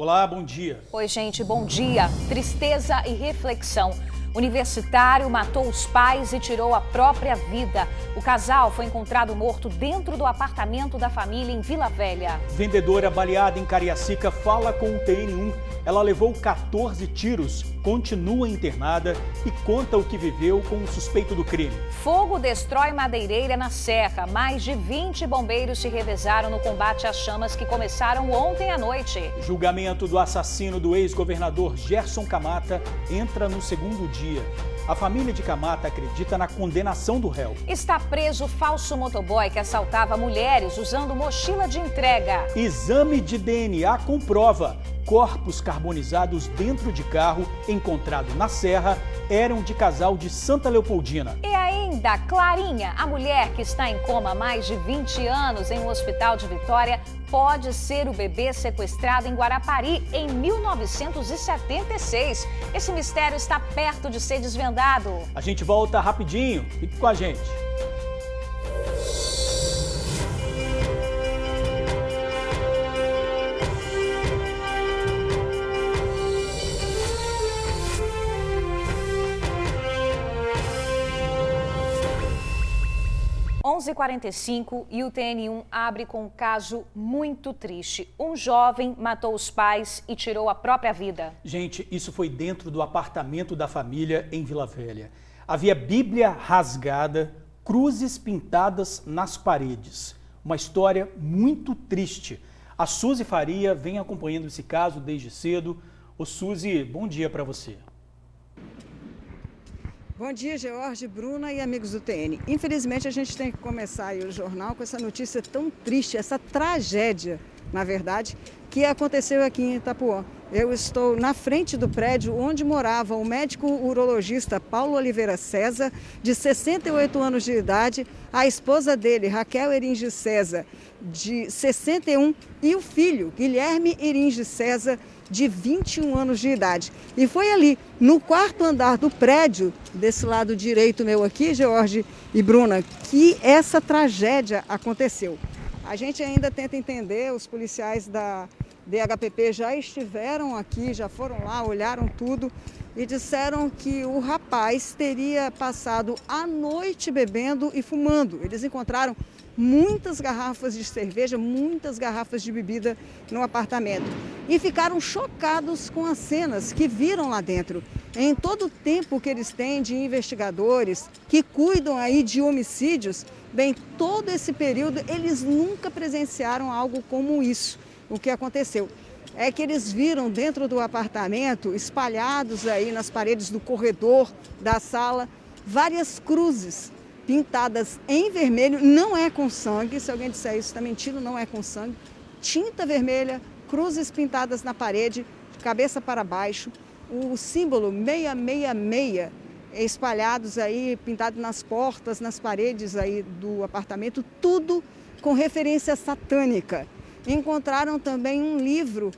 Olá, bom dia. Oi, gente, bom dia. Tristeza e reflexão. Universitário matou os pais e tirou a própria vida. O casal foi encontrado morto dentro do apartamento da família em Vila Velha. Vendedora baleada em Cariacica fala com o TN1. Ela levou 14 tiros, continua internada e conta o que viveu com o suspeito do crime. Fogo destrói madeireira na Serra. Mais de 20 bombeiros se revezaram no combate às chamas que começaram ontem à noite. Julgamento do assassino do ex-governador Gerson Camata entra no segundo dia. A família de Camata acredita na condenação do réu. Está preso falso motoboy que assaltava mulheres usando mochila de entrega. Exame de DNA comprova. Corpos carbonizados dentro de carro encontrado na Serra eram de casal de Santa Leopoldina. E ainda, Clarinha, a mulher que está em coma há mais de 20 anos em um hospital de Vitória, pode ser o bebê sequestrado em Guarapari em 1976. Esse mistério está perto de ser desvendado. A gente volta rapidinho. Fique com a gente. H 11h45 e o TN1 abre com um caso muito triste. Um jovem matou os pais e tirou a própria vida. Gente, isso foi dentro do apartamento da família em Vila Velha. Havia Bíblia rasgada, cruzes pintadas nas paredes. Uma história muito triste. A Suzy Faria vem acompanhando esse caso desde cedo. Ô Suzy, bom dia para você. Bom dia, George, Bruna e amigos do TN. Infelizmente, a gente tem que começar aí o jornal com essa notícia tão triste, essa tragédia, na verdade, que aconteceu aqui em Itapuã. Eu estou na frente do prédio onde morava o médico urologista Paulo Oliveira César, de 68 anos de idade, a esposa dele, Raquel Eringe César, de 61, e o filho, Guilherme Eringe César, de 21 anos de idade. E foi ali, no quarto andar do prédio, desse lado direito meu aqui, George e Bruna, que essa tragédia aconteceu. A gente ainda tenta entender, os policiais da DHPP já estiveram aqui, já foram lá, olharam tudo e disseram que o rapaz teria passado a noite bebendo e fumando. Eles encontraram muitas garrafas de cerveja, muitas garrafas de bebida no apartamento. E ficaram chocados com as cenas que viram lá dentro. Em todo o tempo que eles têm de investigadores que cuidam aí de homicídios, bem, todo esse período eles nunca presenciaram algo como isso. O que aconteceu é que eles viram dentro do apartamento, espalhados aí nas paredes do corredor da sala, várias cruzes pintadas em vermelho, não é com sangue, se alguém disser isso está mentindo, não é com sangue, tinta vermelha, cruzes pintadas na parede, de cabeça para baixo, o símbolo 666 espalhados aí, pintado nas portas, nas paredes aí do apartamento, tudo com referência satânica. Encontraram também um livro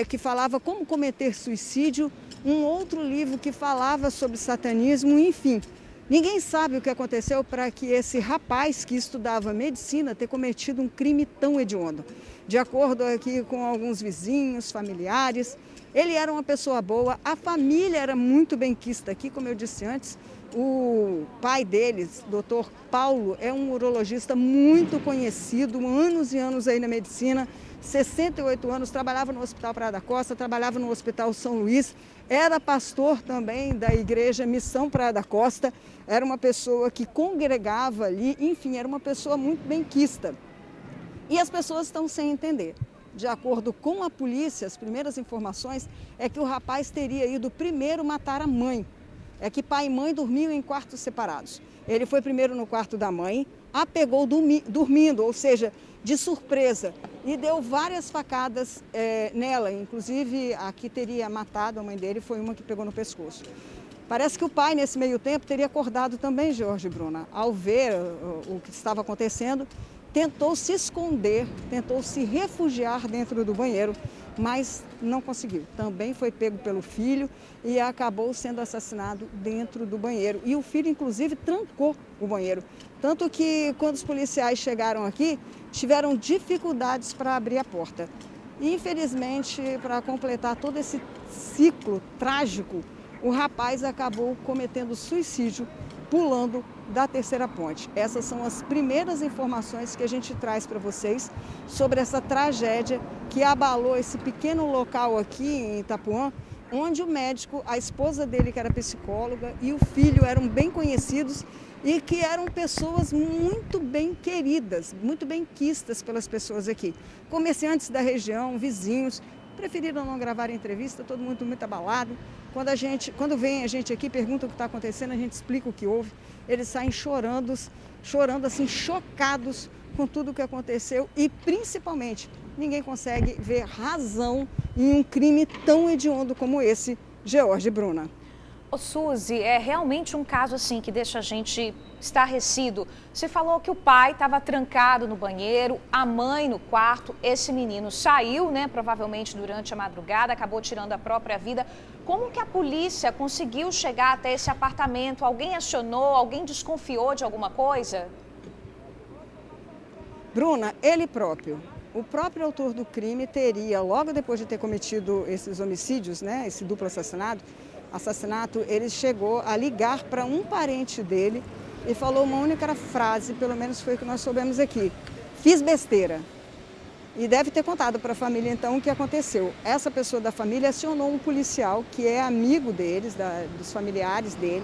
que falava como cometer suicídio, um outro livro que falava sobre satanismo, enfim. Ninguém sabe o que aconteceu para que esse rapaz que estudava medicina ter cometido um crime tão hediondo. De acordo aqui com alguns vizinhos, familiares, ele era uma pessoa boa, a família era muito benquista aqui, como eu disse antes. O pai deles, Dr. Paulo, é um urologista muito conhecido, anos e anos aí na medicina, 68 anos, trabalhava no Hospital Praia da Costa, trabalhava no Hospital São Luís, era pastor também da Igreja Missão Praia da Costa, era uma pessoa que congregava ali, enfim, era uma pessoa muito benquista. E as pessoas estão sem entender. De acordo com a polícia, as primeiras informações é que o rapaz teria ido primeiro matar a mãe. É que pai e mãe dormiam em quartos separados. Ele foi primeiro no quarto da mãe, a pegou dormindo, ou seja, de surpresa, e deu várias facadas nela, inclusive a que teria matado a mãe dele foi uma que pegou no pescoço. Parece que o pai, nesse meio tempo, teria acordado também, George e Bruna, ao ver o que estava acontecendo, tentou se esconder, tentou se refugiar dentro do banheiro, mas não conseguiu. Também foi pego pelo filho e acabou sendo assassinado dentro do banheiro. E o filho, inclusive, trancou o banheiro. Tanto que, quando os policiais chegaram aqui, tiveram dificuldades para abrir a porta. E, infelizmente, para completar todo esse ciclo trágico, o rapaz acabou cometendo suicídio pulando da terceira ponte. Essas são as primeiras informações que a gente traz para vocês sobre essa tragédia que abalou esse pequeno local aqui em Itapuã, onde o médico, a esposa dele, que era psicóloga, e o filho eram bem conhecidos e que eram pessoas muito bem queridas, muito bem quistas pelas pessoas aqui. Comerciantes da região, vizinhos, preferiram não gravar entrevista, todo mundo muito abalado. Quando vem a gente aqui, pergunta o que está acontecendo, a gente explica o que houve. Eles saem chorando assim, chocados com tudo o que aconteceu e, principalmente, ninguém consegue ver razão em um crime tão hediondo como esse, George Bruna. Ô Suzy, é realmente um caso assim que deixa a gente estarrecido. Você falou que o pai estava trancado no banheiro, a mãe no quarto, esse menino saiu, né, provavelmente durante a madrugada, acabou tirando a própria vida. Como que a polícia conseguiu chegar até esse apartamento? Alguém acionou, alguém desconfiou de alguma coisa? Bruna, ele próprio. O próprio autor do crime teria, logo depois de ter cometido esses homicídios, né, esse duplo assassinato, ele chegou a ligar para um parente dele e falou uma única frase, pelo menos foi o que nós soubemos aqui: fiz besteira. E deve ter contado para a família então o que aconteceu. Essa pessoa da família acionou um policial que é amigo deles, dos familiares dele.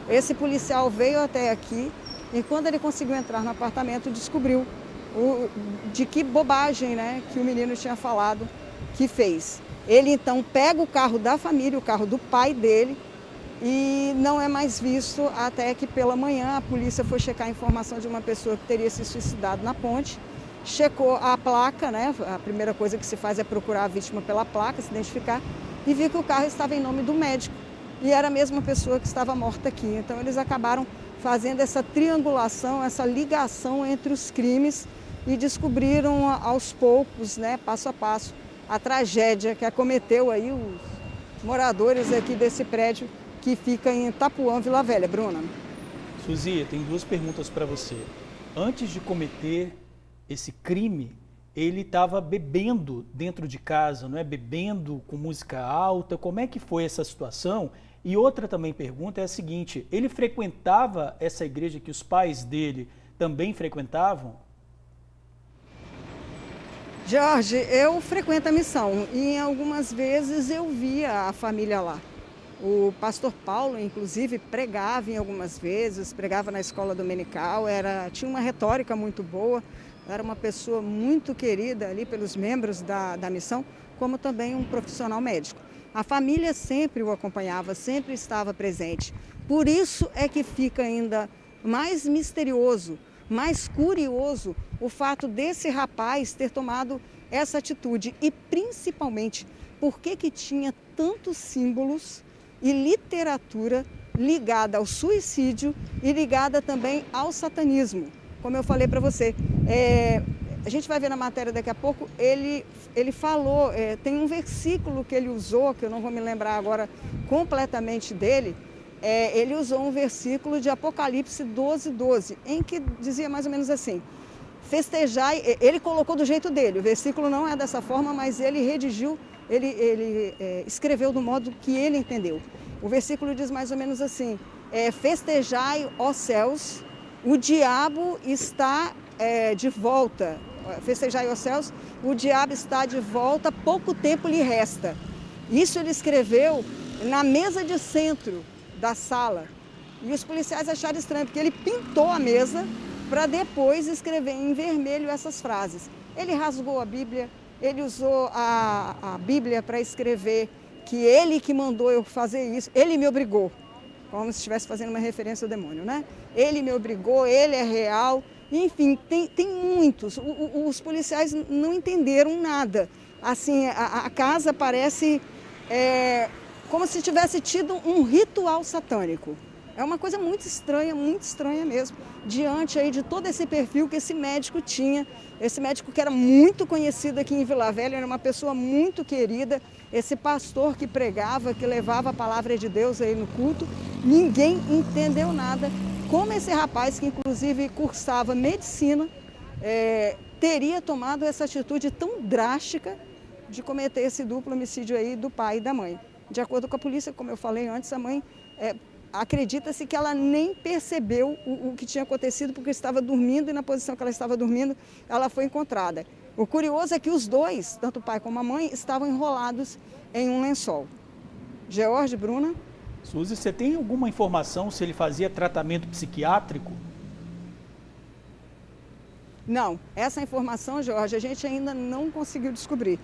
Esse policial veio até aqui e quando ele conseguiu entrar no apartamento descobriu de que bobagem, né, que o menino tinha falado que fez. Ele então pega o carro da família, o carro do pai dele, e não é mais visto até que pela manhã a polícia foi checar a informação de uma pessoa que teria se suicidado na ponte, checou a placa, né, a primeira coisa que se faz é procurar a vítima pela placa, se identificar, e viu que o carro estava em nome do médico, e era a mesma pessoa que estava morta aqui. Então eles acabaram fazendo essa triangulação, essa ligação entre os crimes e descobriram aos poucos, né, passo a passo, a tragédia que acometeu aí os moradores aqui desse prédio que fica em Itapuã, Vila Velha. Bruna. Suzy, tem duas perguntas para você. Antes de cometer esse crime, ele estava bebendo dentro de casa, não é? Bebendo com música alta. Como é que foi essa situação? E outra também pergunta é a seguinte: ele frequentava essa igreja que os pais dele também frequentavam? Jorge, eu frequento a missão e algumas vezes eu via a família lá. O pastor Paulo, inclusive, pregava em algumas vezes, pregava na escola dominical, tinha uma retórica muito boa, era uma pessoa muito querida ali pelos membros da missão, como também um profissional médico. A família sempre o acompanhava, sempre estava presente. Por isso é que fica ainda mais misterioso, mais curioso o fato desse rapaz ter tomado essa atitude e principalmente por que tinha tantos símbolos e literatura ligada ao suicídio e ligada também ao satanismo. Como eu falei para você, a gente vai ver na matéria daqui a pouco, ele falou, tem um versículo que ele usou, que eu não vou me lembrar agora completamente dele, ele usou um versículo de Apocalipse 12:12, em que dizia mais ou menos assim: festejai, ele colocou do jeito dele, o versículo não é dessa forma, mas ele redigiu, ele escreveu do modo que ele entendeu. O versículo diz mais ou menos assim: festejai, ó céus, o diabo está de volta. Festejai, ó céus, o diabo está de volta, pouco tempo lhe resta. Isso ele escreveu na mesa de centro da sala. E os policiais acharam estranho, porque ele pintou a mesa para depois escrever em vermelho essas frases. Ele rasgou a Bíblia, ele usou a Bíblia para escrever que ele que mandou eu fazer isso, ele me obrigou, como se estivesse fazendo uma referência ao demônio, né? Ele me obrigou, ele é real, enfim, tem muitos. Os policiais não entenderam nada. Assim, a casa parece como se tivesse tido um ritual satânico. É uma coisa muito estranha mesmo, diante aí de todo esse perfil que esse médico tinha, esse médico que era muito conhecido aqui em Vila Velha, era uma pessoa muito querida, esse pastor que pregava, que levava a palavra de Deus aí no culto, ninguém entendeu nada. Como esse rapaz, que inclusive cursava medicina, teria tomado essa atitude tão drástica de cometer esse duplo homicídio aí do pai e da mãe. De acordo com a polícia, como eu falei antes, a mãe acredita-se que ela nem percebeu o que tinha acontecido porque estava dormindo e na posição que ela estava dormindo, ela foi encontrada. O curioso é que os dois, tanto o pai como a mãe, estavam enrolados em um lençol. George, Bruna. Suzy, você tem alguma informação se ele fazia tratamento psiquiátrico? Não, essa informação, Jorge, a gente ainda não conseguiu descobrir.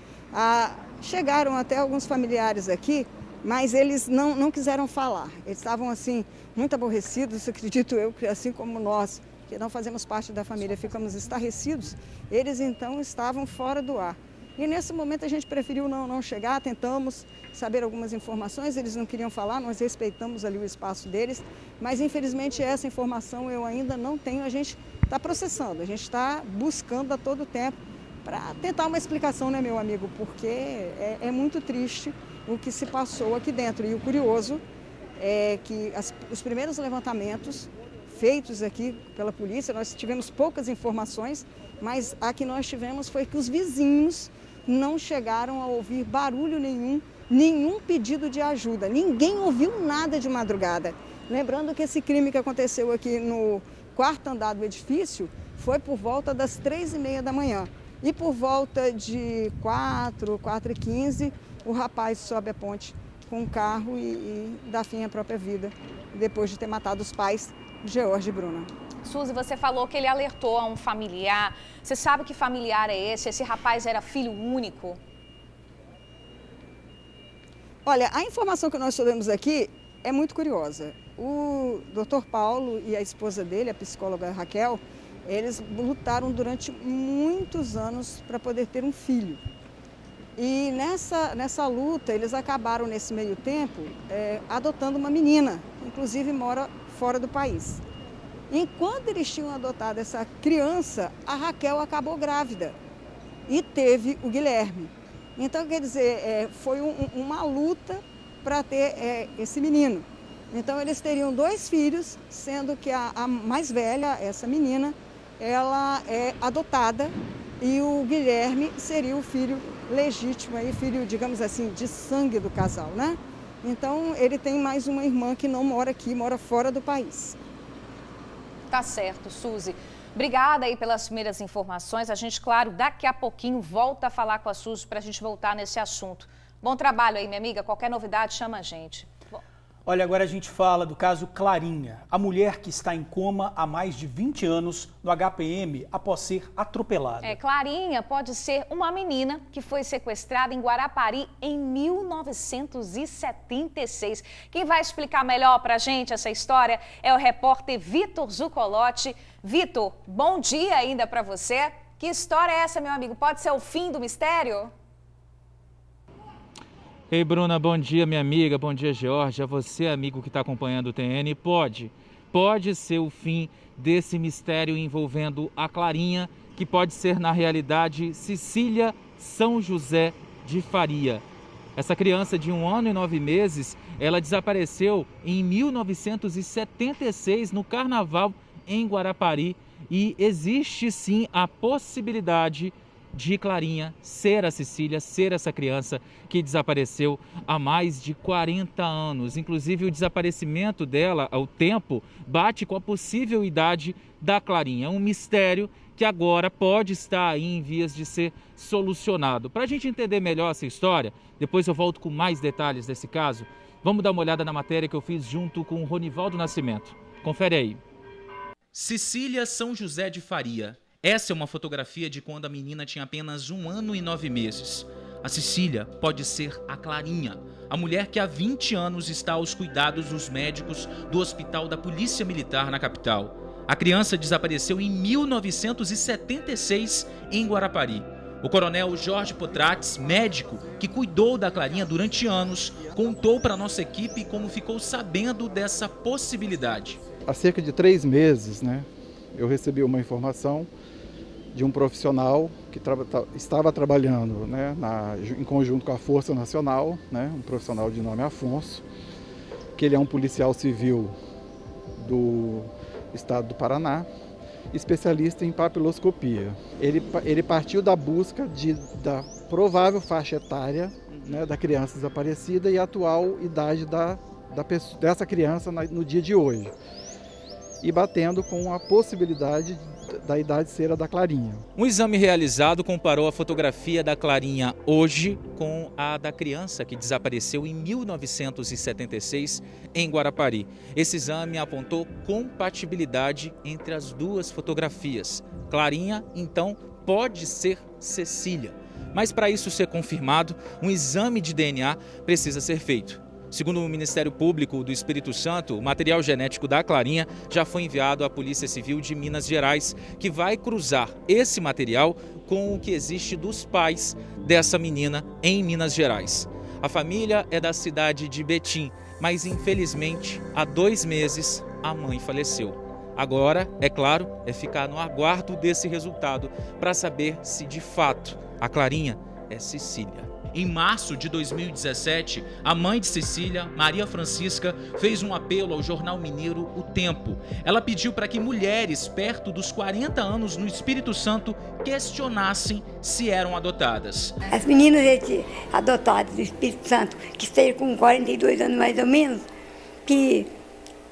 Chegaram até alguns familiares aqui, mas eles não quiseram falar. Eles estavam, assim, muito aborrecidos, acredito eu, que assim como nós, que não fazemos parte da família, ficamos estarrecidos, eles então estavam fora do ar. E nesse momento a gente preferiu não chegar, tentamos saber algumas informações, eles não queriam falar, nós respeitamos ali o espaço deles, mas infelizmente essa informação eu ainda não tenho, a gente está processando, a gente está buscando a todo tempo para tentar uma explicação, né, meu amigo, porque é muito triste o que se passou aqui dentro. E o curioso é que os primeiros levantamentos feitos aqui pela polícia, nós tivemos poucas informações, mas a que nós tivemos foi que os vizinhos não chegaram a ouvir barulho nenhum pedido de ajuda. Ninguém ouviu nada de madrugada. Lembrando que esse crime que aconteceu aqui no quarto andar do edifício foi por volta das 3h30 da manhã. E por volta de 4h15, o rapaz sobe a ponte com o carro e dá fim à própria vida, depois de ter matado os pais, George e Bruna. Suzy, você falou que ele alertou a um familiar. Você sabe que familiar é esse? Esse rapaz era filho único? Olha, a informação que nós soubemos aqui é muito curiosa. O Dr. Paulo e a esposa dele, a psicóloga Raquel, eles lutaram durante muitos anos para poder ter um filho. E nessa luta, eles acabaram, nesse meio tempo, adotando uma menina, que inclusive mora fora do país. Enquanto eles tinham adotado essa criança, a Raquel acabou grávida e teve o Guilherme. Então, quer dizer, foi uma luta para ter esse menino. Então, eles teriam 2 filhos, sendo que a mais velha, essa menina, ela é adotada e o Guilherme seria o filho legítimo, aí, filho, digamos assim, de sangue do casal, né? Então, ele tem mais uma irmã que não mora aqui, mora fora do país. Tá certo, Suzy. Obrigada aí pelas primeiras informações. A gente, claro, daqui a pouquinho volta a falar com a Suzy para a gente voltar nesse assunto. Bom trabalho aí, minha amiga. Qualquer novidade, chama a gente. Olha, agora a gente fala do caso Clarinha, a mulher que está em coma há mais de 20 anos no HPM após ser atropelada. Clarinha pode ser uma menina que foi sequestrada em Guarapari em 1976. Quem vai explicar melhor para a gente essa história é o repórter Vitor Zucolotti. Vitor, bom dia ainda para você. Que história é essa, meu amigo? Pode ser o fim do mistério? Ei, Bruna, bom dia, minha amiga, bom dia, Georgia. Você, amigo que está acompanhando o TN, pode ser o fim desse mistério envolvendo a Clarinha, que pode ser, na realidade, Cecília São José de Faria. Essa criança de 1 ano e 9 meses, ela desapareceu em 1976 no Carnaval em Guarapari e existe sim a possibilidade de Clarinha ser a Cecília, ser essa criança que desapareceu há mais de 40 anos. Inclusive, o desaparecimento dela, ao tempo, bate com a possível idade da Clarinha. É um mistério que agora pode estar aí em vias de ser solucionado. Para a gente entender melhor essa história, depois eu volto com mais detalhes desse caso, vamos dar uma olhada na matéria que eu fiz junto com o Ronivaldo Nascimento. Confere aí. Cecília São José de Faria. Essa é uma fotografia de quando a menina tinha apenas 1 ano e 9 meses. A Cecília pode ser a Clarinha, a mulher que há 20 anos está aos cuidados dos médicos do Hospital da Polícia Militar na capital. A criança desapareceu em 1976 em Guarapari. O coronel Jorge Potrates, médico que cuidou da Clarinha durante anos, contou para a nossa equipe como ficou sabendo dessa possibilidade. Há cerca de 3 meses, eu recebi uma informação de um profissional que estava trabalhando em conjunto com a Força Nacional, um profissional de nome Afonso, que ele é um policial civil do estado do Paraná, especialista em papiloscopia. Ele partiu da busca provável faixa etária, né, da criança desaparecida e a atual idade dessa criança no dia de hoje. E batendo com a possibilidade da idade ser a da Clarinha. Um exame realizado comparou a fotografia da Clarinha hoje com a da criança que desapareceu em 1976 em Guarapari. Esse exame apontou compatibilidade entre as duas fotografias. Clarinha, então, pode ser Cecília. Mas para isso ser confirmado, um exame de DNA precisa ser feito. Segundo o Ministério Público do Espírito Santo, o material genético da Clarinha já foi enviado à Polícia Civil de Minas Gerais, que vai cruzar esse material com o que existe dos pais dessa menina em Minas Gerais. A família é da cidade de Betim, mas infelizmente há 2 meses a mãe faleceu. Agora, é claro, é ficar no aguardo desse resultado para saber se de fato a Clarinha é Cecília. Em março de 2017, a mãe de Cecília, Maria Francisca, fez um apelo ao jornal mineiro O Tempo. Ela pediu para que mulheres perto dos 40 anos no Espírito Santo questionassem se eram adotadas. As meninas adotadas do Espírito Santo, que estejam com 42 anos mais ou menos, que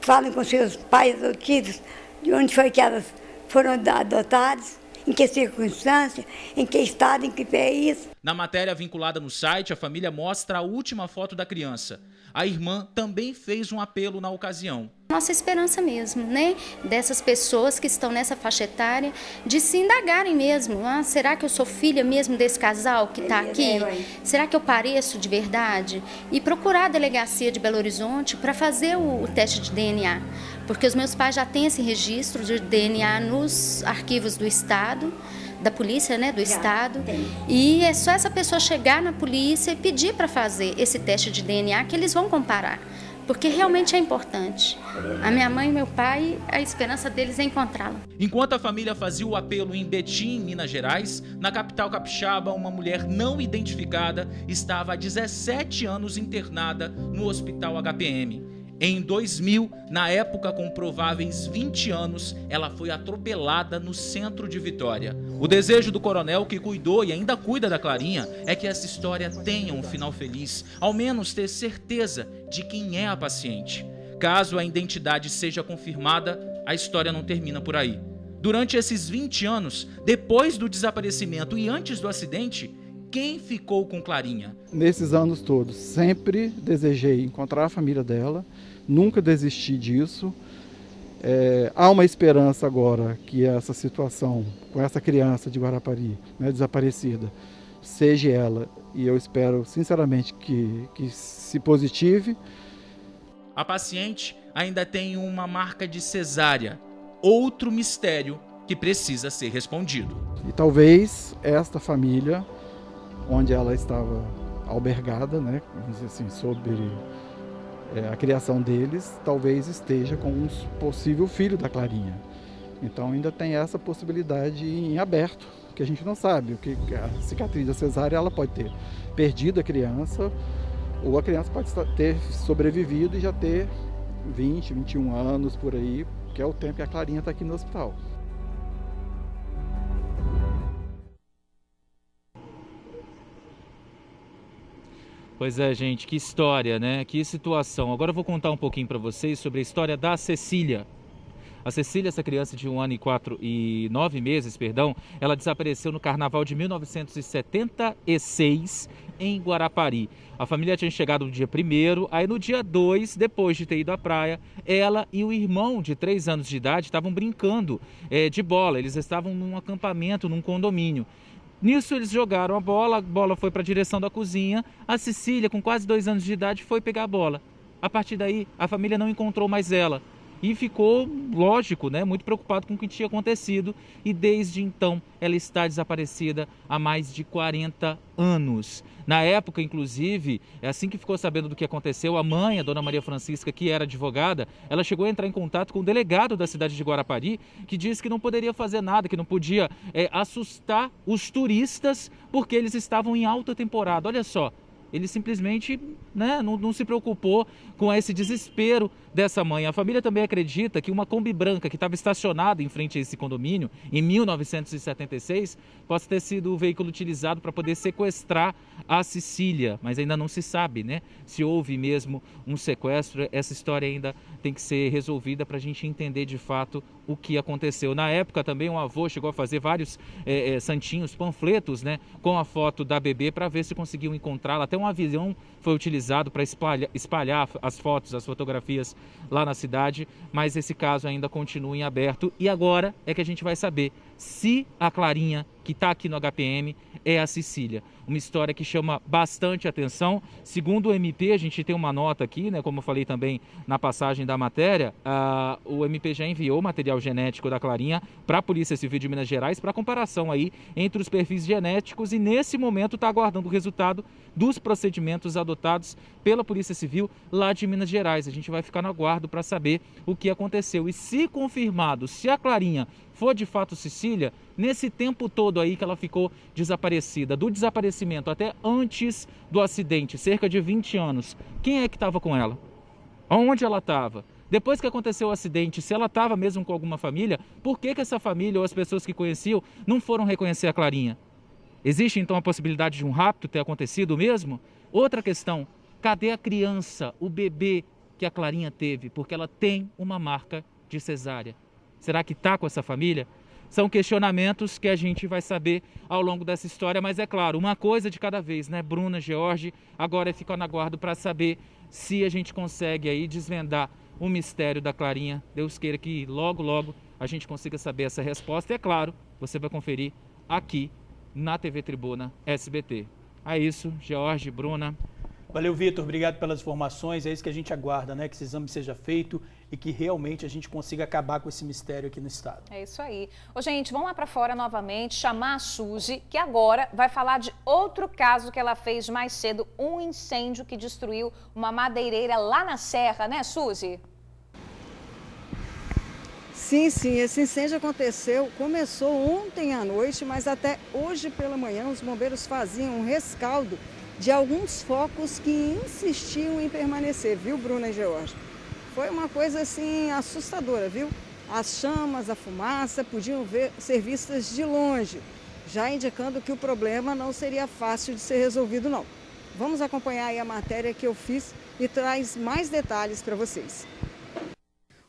falam com seus pais adotivos, de onde foi que elas foram adotadas, em que circunstância, em que estado, em que país. Na matéria vinculada no site, a família mostra a última foto da criança. A irmã também fez um apelo na ocasião. Nossa esperança mesmo, né? Dessas pessoas que estão nessa faixa etária, de se indagarem mesmo. Será que eu sou filha mesmo desse casal que está aqui? Será que eu pareço de verdade? E procurar a delegacia de Belo Horizonte para fazer o teste de DNA. Porque os meus pais já têm esse registro de DNA nos arquivos do Estado, da polícia, né, do Estado. E é só essa pessoa chegar na polícia e pedir para fazer esse teste de DNA que eles vão comparar. Porque realmente é importante. A minha mãe e meu pai, a esperança deles é encontrá-la. Enquanto a família fazia o apelo em Betim, Minas Gerais, na capital capixaba, uma mulher não identificada estava há 17 anos internada no hospital HPM. Em 2000, na época com prováveis 20 anos, ela foi atropelada no centro de Vitória. O desejo do coronel, que cuidou e ainda cuida da Clarinha, é que essa história tenha um final feliz, ao menos ter certeza de quem é a paciente. Caso a identidade seja confirmada, a história não termina por aí. Durante esses 20 anos, depois do desaparecimento e antes do acidente, quem ficou com Clarinha? Nesses anos todos, sempre desejei encontrar a família dela, nunca desisti disso. Há uma esperança agora que essa situação com essa criança de Guarapari, né, desaparecida, seja ela, e eu espero sinceramente que se positive. A paciente ainda tem uma marca de cesárea, outro mistério que precisa ser respondido. E talvez esta família, onde ela estava albergada, né, vamos dizer assim, sobre a criação deles, talvez esteja com um possível filho da Clarinha. Então ainda tem essa possibilidade em aberto, que a gente não sabe. O que a cicatriz da cesárea, ela pode ter perdido a criança, ou a criança pode ter sobrevivido e já ter 20, 21 anos por aí, que é o tempo que a Clarinha está aqui no hospital. Pois é, gente, que história, né? Que situação. Agora eu vou contar um pouquinho para vocês sobre a história da Cecília. A Cecília, essa criança de 1 ano e 9 meses, ela desapareceu no carnaval de 1976 em Guarapari. A família tinha chegado no dia 1º, aí no dia 2, depois de ter ido à praia, ela e o irmão de 3 anos de idade estavam brincando de bola. Eles estavam num acampamento, num condomínio. Nisso eles jogaram a bola foi para a direção da cozinha. A Cecília, com quase 2 anos de idade, foi pegar a bola. A partir daí, a família não encontrou mais ela. E ficou, lógico, né, muito preocupado com o que tinha acontecido. E desde então, ela está desaparecida há mais de 40 anos. Na época, inclusive, assim que ficou sabendo do que aconteceu, a mãe, a dona Maria Francisca, que era advogada, ela chegou a entrar em contato com o delegado da cidade de Guarapari, que disse que não poderia fazer nada, que não podia assustar os turistas, porque eles estavam em alta temporada. Olha só, Ele simplesmente, né, não se preocupou com esse desespero dessa mãe. A família também acredita que uma Kombi branca que estava estacionada em frente a esse condomínio em 1976 possa ter sido o veículo utilizado para poder sequestrar a Cecília, mas ainda não se sabe, né, se houve mesmo um sequestro. Essa história ainda tem que ser resolvida para a gente entender de fato o que aconteceu. Na época também um avô chegou a fazer vários santinhos, panfletos, né, com a foto da bebê para ver se conseguiam encontrá-la. Até um avião foi utilizado para espalhar as fotos, as fotografias lá na cidade, mas esse caso ainda continua em aberto. E agora é que a gente vai saber se a Clarinha, que está aqui no HPM, é a Cecília. Uma história que chama bastante atenção. Segundo o MP, a gente tem uma nota aqui, né, como eu falei também na passagem da matéria, o MP já enviou material genético da Clarinha para a Polícia Civil de Minas Gerais para comparação aí entre os perfis genéticos e nesse momento está aguardando o resultado dos procedimentos adotados pela Polícia Civil lá de Minas Gerais. A gente vai ficar no aguardo para saber o que aconteceu. E se confirmado, se a Clarinha for de fato Cecília, nesse tempo todo aí que ela ficou desaparecida, do desaparecimento até antes do acidente, cerca de 20 anos, quem é que estava com ela? Onde ela estava? Depois que aconteceu o acidente, se ela estava mesmo com alguma família, por que essa família ou as pessoas que conheciam não foram reconhecer a Clarinha? Existe então a possibilidade de um rapto ter acontecido mesmo? Outra questão, cadê a criança, o bebê que a Clarinha teve? Porque ela tem uma marca de cesárea. Será que está com essa família? São questionamentos que a gente vai saber ao longo dessa história, mas é claro, uma coisa de cada vez, né? Bruna, George, agora fica no aguardo para saber se a gente consegue aí desvendar o mistério da Clarinha. Deus queira que logo, logo a gente consiga saber essa resposta. E é claro, você vai conferir aqui na TV Tribuna SBT. É isso, George, Bruna. Valeu, Vitor. Obrigado pelas informações. É isso que a gente aguarda, né? Que esse exame seja feito e que realmente a gente consiga acabar com esse mistério aqui no estado. É isso aí. Ô, gente, vamos lá para fora novamente, chamar a Suzy, que agora vai falar de outro caso que ela fez mais cedo, um incêndio que destruiu uma madeireira lá na Serra, né, Suzy? Sim, esse incêndio começou ontem à noite, mas até hoje pela manhã os bombeiros faziam um rescaldo de alguns focos que insistiam em permanecer, viu, Bruna e George? Foi uma coisa assim assustadora, viu? As chamas, a fumaça podiam ser vistas de longe, já indicando que o problema não seria fácil de ser resolvido, não. Vamos acompanhar aí a matéria que eu fiz e traz mais detalhes para vocês.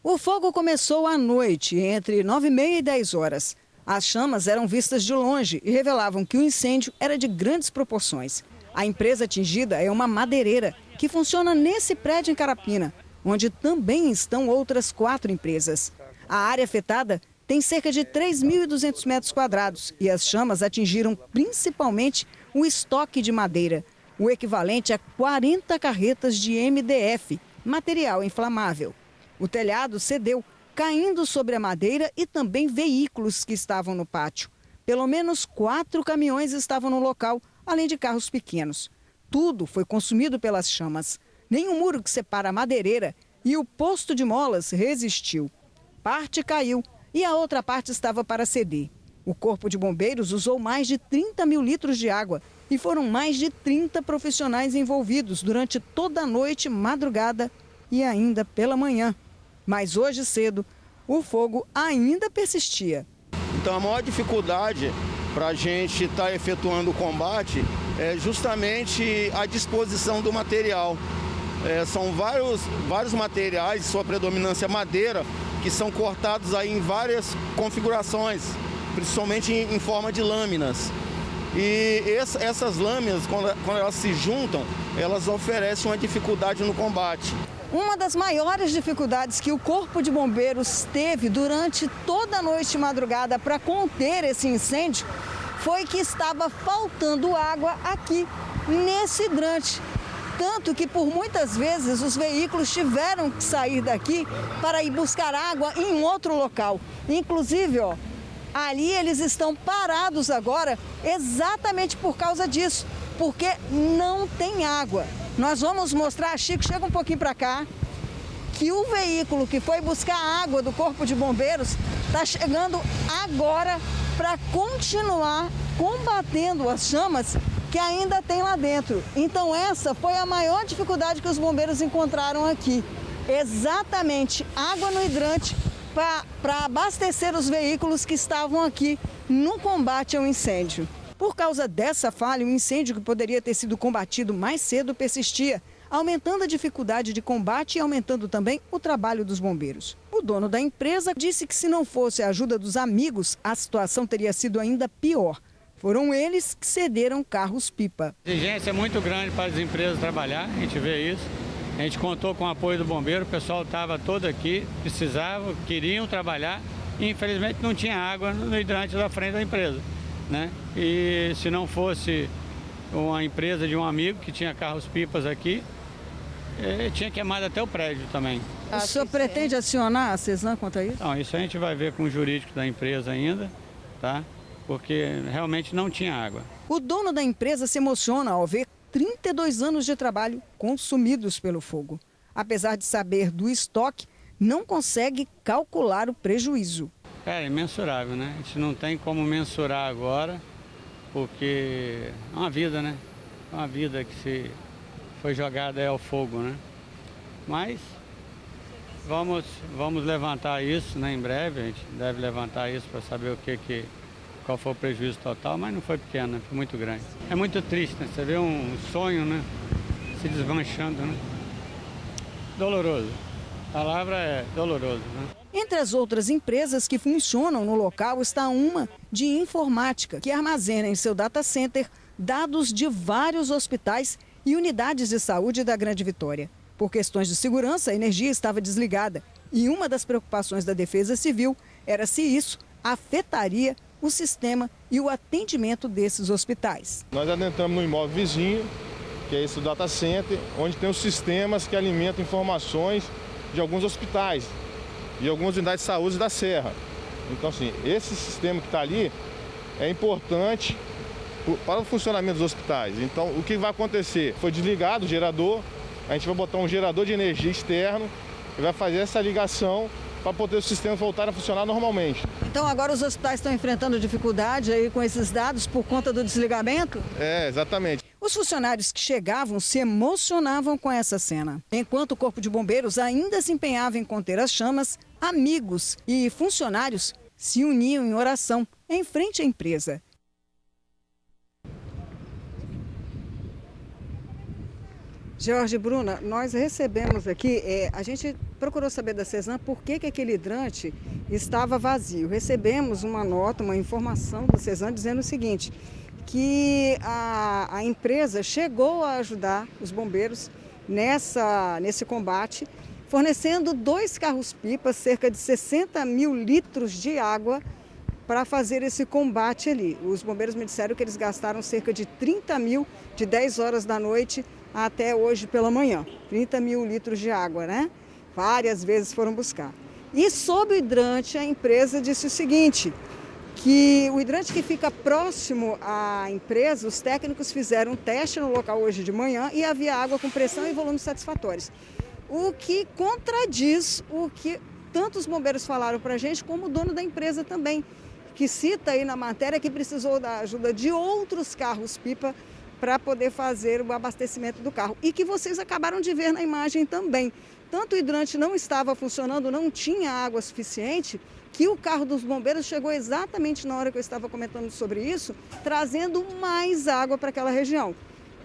O fogo começou à noite, entre 9h30 e 10 horas. As chamas eram vistas de longe e revelavam que o incêndio era de grandes proporções. A empresa atingida é uma madeireira que funciona nesse prédio em Carapina, onde também estão outras 4 empresas. A área afetada tem cerca de 3.200 metros quadrados e as chamas atingiram principalmente o estoque de madeira, o equivalente a 40 carretas de MDF, material inflamável. O telhado cedeu, caindo sobre a madeira e também veículos que estavam no pátio. Pelo menos 4 caminhões estavam no local, além de carros pequenos. Tudo foi consumido pelas chamas. Nem o muro que separa a madeireira e o posto de molas resistiu. Parte caiu e a outra parte estava para ceder. O Corpo de Bombeiros usou mais de 30 mil litros de água e foram mais de 30 profissionais envolvidos durante toda a noite, madrugada e ainda pela manhã. Mas hoje cedo, o fogo ainda persistia. Então a maior dificuldade para a gente estar efetuando o combate é justamente a disposição do material. São vários materiais, sua predominância madeira, que são cortados aí em várias configurações, principalmente em forma de lâminas. E essas lâminas, quando elas se juntam, elas oferecem uma dificuldade no combate. Uma das maiores dificuldades que o Corpo de Bombeiros teve durante toda a noite e madrugada para conter esse incêndio foi que estava faltando água aqui, nesse hidrante. Tanto que por muitas vezes os veículos tiveram que sair daqui para ir buscar água em outro local. Inclusive, ó, ali eles estão parados agora exatamente por causa disso, porque não tem água. Nós vamos mostrar, Chico, chega um pouquinho para cá, que o veículo que foi buscar água do Corpo de Bombeiros está chegando agora para continuar combatendo as chamas que ainda tem lá dentro. Então essa foi a maior dificuldade que os bombeiros encontraram aqui. Exatamente, água no hidrante para abastecer os veículos que estavam aqui no combate ao incêndio. Por causa dessa falha, o incêndio que poderia ter sido combatido mais cedo persistia, aumentando a dificuldade de combate e aumentando também o trabalho dos bombeiros. O dono da empresa disse que se não fosse a ajuda dos amigos, a situação teria sido ainda pior. Foram eles que cederam carros-pipa. A exigência é muito grande para as empresas trabalhar, a gente vê isso. A gente contou com o apoio do bombeiro, o pessoal estava todo aqui, precisavam, queriam trabalhar e infelizmente não tinha água no hidrante da frente da empresa, né? E se não fosse uma empresa de um amigo que tinha carros-pipas aqui, tinha queimado até o prédio também. O senhor pretende acionar a Cesan contra isso? Não, isso a gente vai ver com o jurídico da empresa ainda, tá? Porque realmente não tinha água. O dono da empresa se emociona ao ver 32 anos de trabalho consumidos pelo fogo. Apesar de saber do estoque, não consegue calcular o prejuízo. É imensurável, né? A gente não tem como mensurar agora, porque é uma vida, né? É uma vida que se foi jogada ao fogo, né? Mas vamos levantar isso, né? Em breve a gente deve levantar isso para saber qual foi o prejuízo total, mas não foi pequeno, né? Foi muito grande. É muito triste, né? Você vê um sonho, né? Se desmanchando, né? Doloroso. A palavra é doloroso, né? Entre as outras empresas que funcionam no local está uma de informática, que armazena em seu data center dados de vários hospitais e unidades de saúde da Grande Vitória. Por questões de segurança, a energia estava desligada e uma das preocupações da Defesa Civil era se isso afetaria o sistema e o atendimento desses hospitais. Nós adentramos no imóvel vizinho, que é esse data center, onde tem os sistemas que alimentam informações de alguns hospitais e algumas unidades de saúde da Serra. Então, assim, esse sistema que está ali é importante para o funcionamento dos hospitais. Então, o que vai acontecer? Foi desligado o gerador, a gente vai botar um gerador de energia externo e vai fazer essa ligação para poder o sistema voltar a funcionar normalmente. Então agora os hospitais estão enfrentando dificuldade aí com esses dados por conta do desligamento? É, exatamente. Os funcionários que chegavam se emocionavam com essa cena. Enquanto o Corpo de Bombeiros ainda se empenhava em conter as chamas, amigos e funcionários se uniam em oração em frente à empresa. Jorge, Bruna, nós recebemos aqui, a gente procurou saber da Cesan por que aquele hidrante estava vazio. Recebemos uma nota, uma informação da Cesan dizendo o seguinte, que a empresa chegou a ajudar os bombeiros nesse combate, fornecendo 2 carros-pipas, cerca de 60 mil litros de água para fazer esse combate ali. Os bombeiros me disseram que eles gastaram cerca de 30 mil de 10 horas da noite até hoje pela manhã. 30 mil litros de água, né? Várias vezes foram buscar. E sobre o hidrante, a empresa disse o seguinte, que o hidrante que fica próximo à empresa, os técnicos fizeram um teste no local hoje de manhã e havia água com pressão e volumes satisfatórios. O que contradiz o que tanto os bombeiros falaram para a gente, como o dono da empresa também, que cita aí na matéria que precisou da ajuda de outros carros-pipa para poder fazer o abastecimento do carro. E que vocês acabaram de ver na imagem também. Tanto o hidrante não estava funcionando, não tinha água suficiente, que o carro dos bombeiros chegou exatamente na hora que eu estava comentando sobre isso, trazendo mais água para aquela região.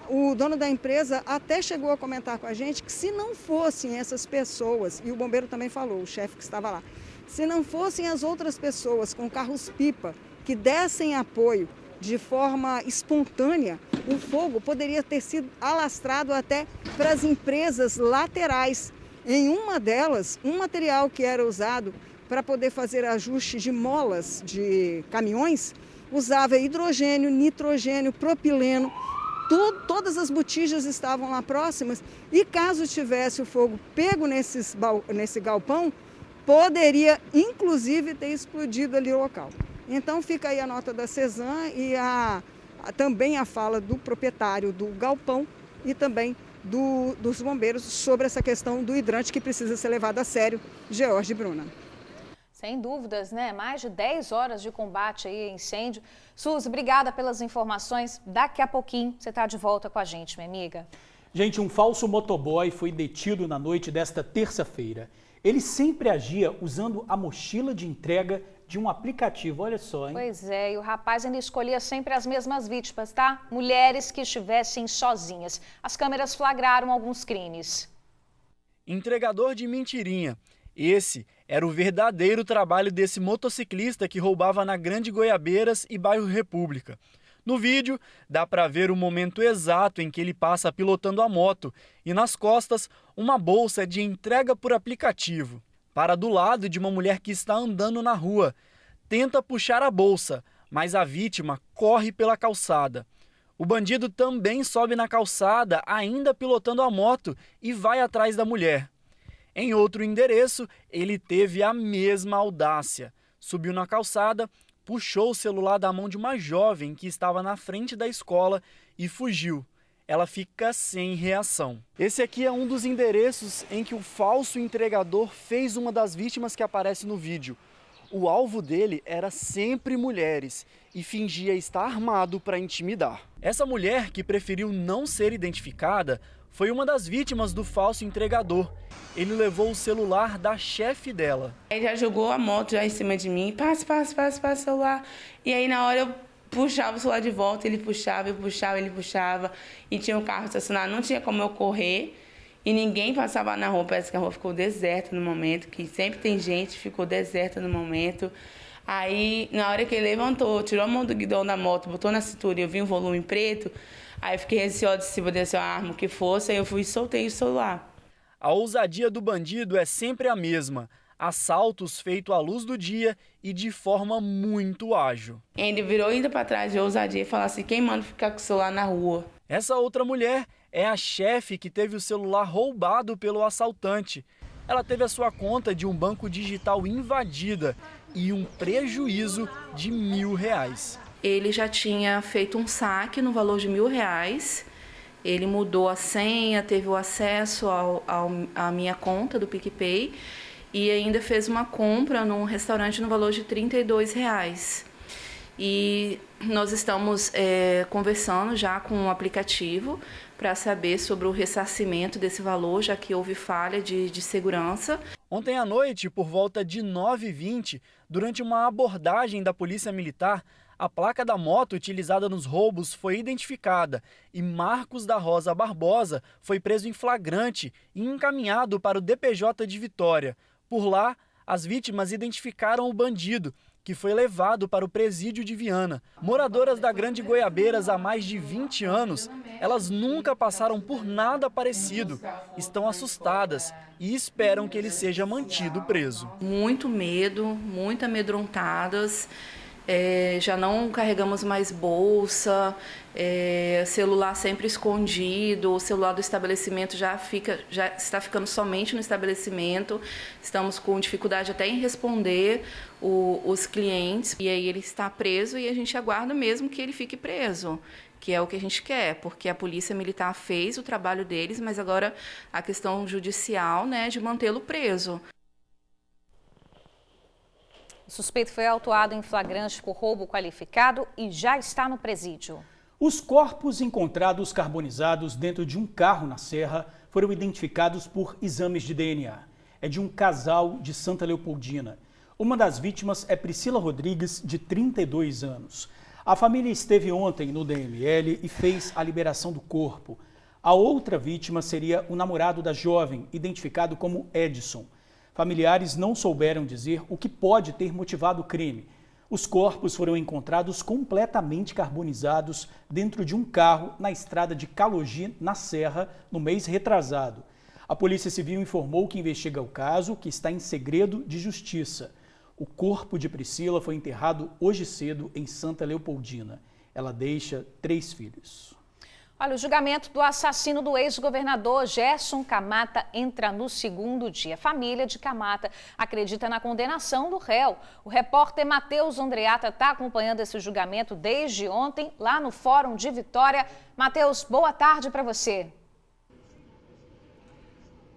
O dono da empresa até chegou a comentar com a gente que se não fossem essas pessoas, e o bombeiro também falou, o chefe que estava lá, se não fossem as outras pessoas com carros-pipa que dessem apoio de forma espontânea, o fogo poderia ter sido alastrado até para as empresas laterais. Em uma delas, um material que era usado para poder fazer ajuste de molas de caminhões, usava hidrogênio, nitrogênio, propileno, todas as botijas estavam lá próximas e caso tivesse o fogo pego nesse galpão, poderia inclusive ter explodido ali o local. Então fica aí a nota da Cesan e também a fala do proprietário do galpão e também dos bombeiros sobre essa questão do hidrante que precisa ser levado a sério. George, Bruna. Sem dúvidas, né? Mais de 10 horas de combate aí, incêndio. Suzy, obrigada pelas informações. Daqui a pouquinho você está de volta com a gente, minha amiga. Gente, um falso motoboy foi detido na noite desta terça-feira. Ele sempre agia usando a mochila de entrega de um aplicativo, olha só, hein? Pois é, e o rapaz ainda escolhia sempre as mesmas vítimas, tá? Mulheres que estivessem sozinhas. As câmeras flagraram alguns crimes. Entregador de mentirinha. Esse era o verdadeiro trabalho desse motociclista que roubava na Grande Goiabeiras e bairro República. No vídeo, dá para ver o momento exato em que ele passa pilotando a moto e nas costas uma bolsa de entrega por aplicativo. Para do lado de uma mulher que está andando na rua. Tenta puxar a bolsa, mas a vítima corre pela calçada. O bandido também sobe na calçada, ainda pilotando a moto, e vai atrás da mulher. Em outro endereço, ele teve a mesma audácia. Subiu na calçada, puxou o celular da mão de uma jovem que estava na frente da escola e fugiu. Ela fica sem reação. Esse aqui é um dos endereços em que o falso entregador fez uma das vítimas que aparece no vídeo. O alvo dele era sempre mulheres e fingia estar armado para intimidar. Essa mulher, que preferiu não ser identificada, foi uma das vítimas do falso entregador. Ele levou o celular da chefe dela. Ele já jogou a moto já em cima de mim, passa o celular. E aí na hora eu puxava o celular de volta, ele puxava, ele puxava. E tinha um carro estacionado, não tinha como eu correr. E ninguém passava na rua, parece que a rua ficou deserta no momento, que sempre tem gente, ficou deserta no momento. Aí, na hora que ele levantou, tirou a mão do guidão da moto, botou na cintura e eu vi um volume preto, aí eu fiquei receosa se pudesse uma arma, o que fosse, aí eu fui e soltei o celular. A ousadia do bandido é sempre a mesma. Assaltos feitos à luz do dia e de forma muito ágil. Ele virou ainda para trás de ousadia e falou assim, quem manda ficar com o celular na rua? Essa outra mulher é a chefe que teve o celular roubado pelo assaltante. Ela teve a sua conta de um banco digital invadida e um prejuízo de R$1.000. Ele já tinha feito um saque no valor de R$1.000. Ele mudou a senha, teve o acesso à minha conta do PicPay e ainda fez uma compra num restaurante no valor de R$32. E nós estamos conversando já com o aplicativo para saber sobre o ressarcimento desse valor, já que houve falha de segurança. Ontem à noite, por volta de 9h20, durante uma abordagem da Polícia Militar, a placa da moto utilizada nos roubos foi identificada e Marcos da Rosa Barbosa foi preso em flagrante e encaminhado para o DPJ de Vitória. Por lá, as vítimas identificaram o bandido, que foi levado para o presídio de Viana. Moradoras da Grande Goiabeiras há mais de 20 anos, elas nunca passaram por nada parecido. Estão assustadas e esperam que ele seja mantido preso. Muito medo, muito amedrontadas. Já não carregamos mais bolsa, celular sempre escondido, o celular do estabelecimento já está ficando somente no estabelecimento, estamos com dificuldade até em responder os clientes, e aí ele está preso e a gente aguarda mesmo que ele fique preso, que é o que a gente quer, porque a Polícia Militar fez o trabalho deles, mas agora a questão judicial, né, de mantê-lo preso. O suspeito foi autuado em flagrante por roubo qualificado e já está no presídio. Os corpos encontrados carbonizados dentro de um carro na Serra foram identificados por exames de DNA. É de um casal de Santa Leopoldina. Uma das vítimas é Priscila Rodrigues, de 32 anos. A família esteve ontem no DML e fez a liberação do corpo. A outra vítima seria o namorado da jovem, identificado como Edson. Familiares não souberam dizer o que pode ter motivado o crime. Os corpos foram encontrados completamente carbonizados dentro de um carro na estrada de Calogi, na Serra, no mês retrasado. A Polícia Civil informou que investiga o caso, que está em segredo de justiça. O corpo de Priscila foi enterrado hoje cedo em Santa Leopoldina. Ela deixa 3 filhos. Olha, o julgamento do assassino do ex-governador Gerson Camata entra no 2º dia. A família de Camata acredita na condenação do réu. O repórter Matheus Andreata está acompanhando esse julgamento desde ontem, lá no Fórum de Vitória. Matheus, boa tarde para você.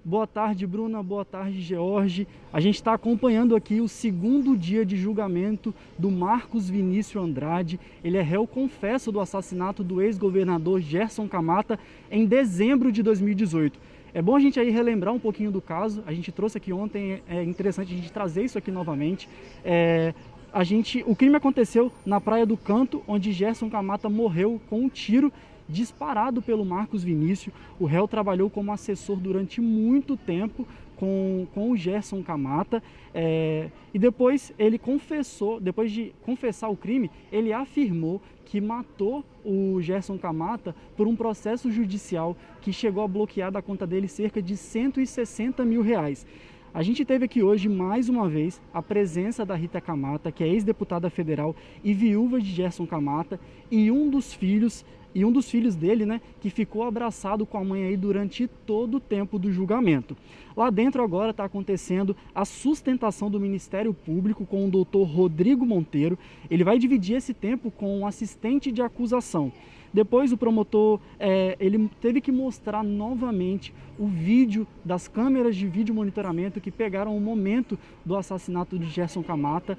Boa tarde, Bruna. Boa tarde, George. A gente está acompanhando aqui o segundo dia de julgamento do Marcos Vinícius Andrade. Ele é réu confesso do assassinato do ex-governador Gerson Camata em dezembro de 2018. É bom a gente aí relembrar um pouquinho do caso. A gente trouxe aqui ontem, é interessante a gente trazer isso aqui novamente. O crime aconteceu na Praia do Canto, onde Gerson Camata morreu com um tiro disparado pelo Marcos Vinícius. O réu trabalhou como assessor durante muito tempo com o Gerson Camata, e depois ele confessou, depois de confessar o crime, ele afirmou que matou o Gerson Camata por um processo judicial que chegou a bloquear da conta dele cerca de R$160 mil. A gente teve aqui hoje, mais uma vez, a presença da Rita Camata, que é ex-deputada federal e viúva de Gerson Camata, e um dos filhos dele, né, que ficou abraçado com a mãe aí durante todo o tempo do julgamento. Lá dentro agora está acontecendo a sustentação do Ministério Público com o doutor Rodrigo Monteiro. Ele vai dividir esse tempo com um assistente de acusação. Depois o promotor, ele teve que mostrar novamente o vídeo das câmeras de vídeo monitoramento que pegaram o momento do assassinato de Gerson Camata.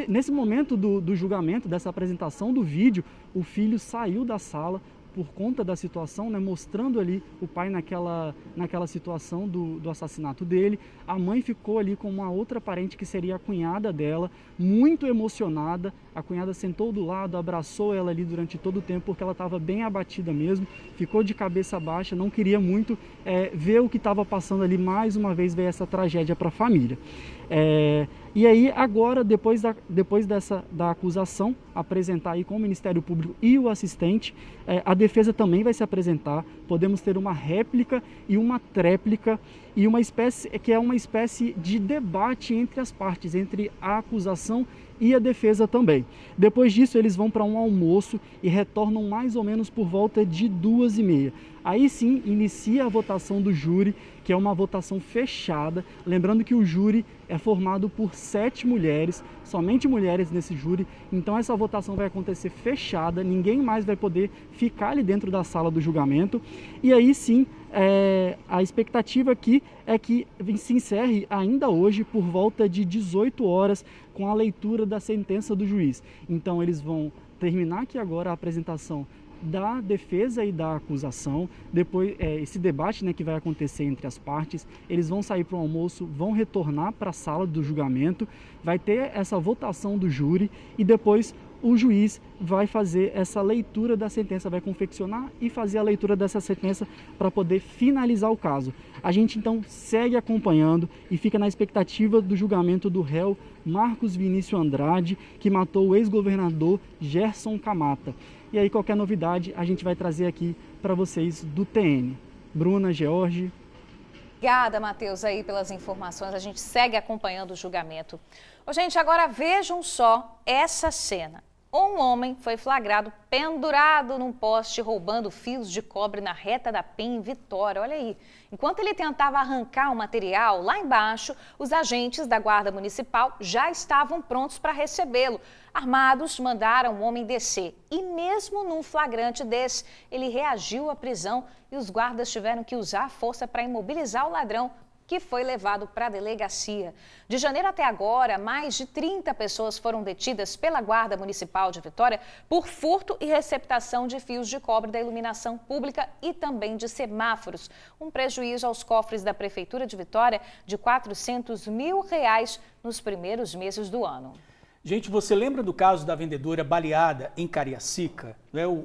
Nesse momento do julgamento, dessa apresentação do vídeo, o filho saiu da sala por conta da situação, né, mostrando ali o pai naquela situação do assassinato dele. A mãe ficou ali com uma outra parente que seria a cunhada dela, muito emocionada. A cunhada sentou do lado, abraçou ela ali durante todo o tempo, porque ela estava bem abatida mesmo, ficou de cabeça baixa, não queria muito ver o que estava passando ali, mais uma vez veio essa tragédia para a família. E aí agora, depois da acusação apresentar aí com o Ministério Público e o assistente, a defesa também vai se apresentar. Podemos ter uma réplica e uma tréplica, e uma espécie de debate entre as partes, entre a acusação e a defesa também. Depois disso, eles vão para um almoço e retornam mais ou menos por volta de 2h30. Aí sim, inicia a votação do júri, que é uma votação fechada. Lembrando que o júri é formado por 7 mulheres, somente mulheres nesse júri. Então essa votação vai acontecer fechada, ninguém mais vai poder ficar ali dentro da sala do julgamento. E aí sim, a expectativa aqui é que se encerre ainda hoje por volta de 18 horas com a leitura da sentença do juiz. Então eles vão terminar aqui agora a apresentação da defesa e da acusação, depois esse debate, né, que vai acontecer entre as partes. Eles vão sair para o almoço, vão retornar para a sala do julgamento, vai ter essa votação do júri e depois o juiz vai fazer essa leitura da sentença, vai confeccionar e fazer a leitura dessa sentença para poder finalizar o caso. A gente então segue acompanhando e fica na expectativa do julgamento do réu Marcos Vinícius Andrade, que matou o ex-governador Gerson Camata. E aí qualquer novidade a gente vai trazer aqui para vocês do TN. Bruna, George. Obrigada, Matheus, aí pelas informações. A gente segue acompanhando o julgamento. Gente, agora vejam só essa cena. Um homem foi flagrado pendurado num poste roubando fios de cobre na Reta da Penha, em Vitória. Olha aí. Enquanto ele tentava arrancar o material, lá embaixo, os agentes da Guarda Municipal já estavam prontos para recebê-lo. Armados, mandaram o homem descer. E mesmo num flagrante desse, ele reagiu à prisão e os guardas tiveram que usar a força para imobilizar o ladrão, que foi levado para a delegacia. De janeiro até agora, mais de 30 pessoas foram detidas pela Guarda Municipal de Vitória por furto e receptação de fios de cobre da iluminação pública e também de semáforos. Um prejuízo aos cofres da Prefeitura de Vitória de R$400 mil nos primeiros meses do ano. Gente, você lembra do caso da vendedora baleada em Cariacica?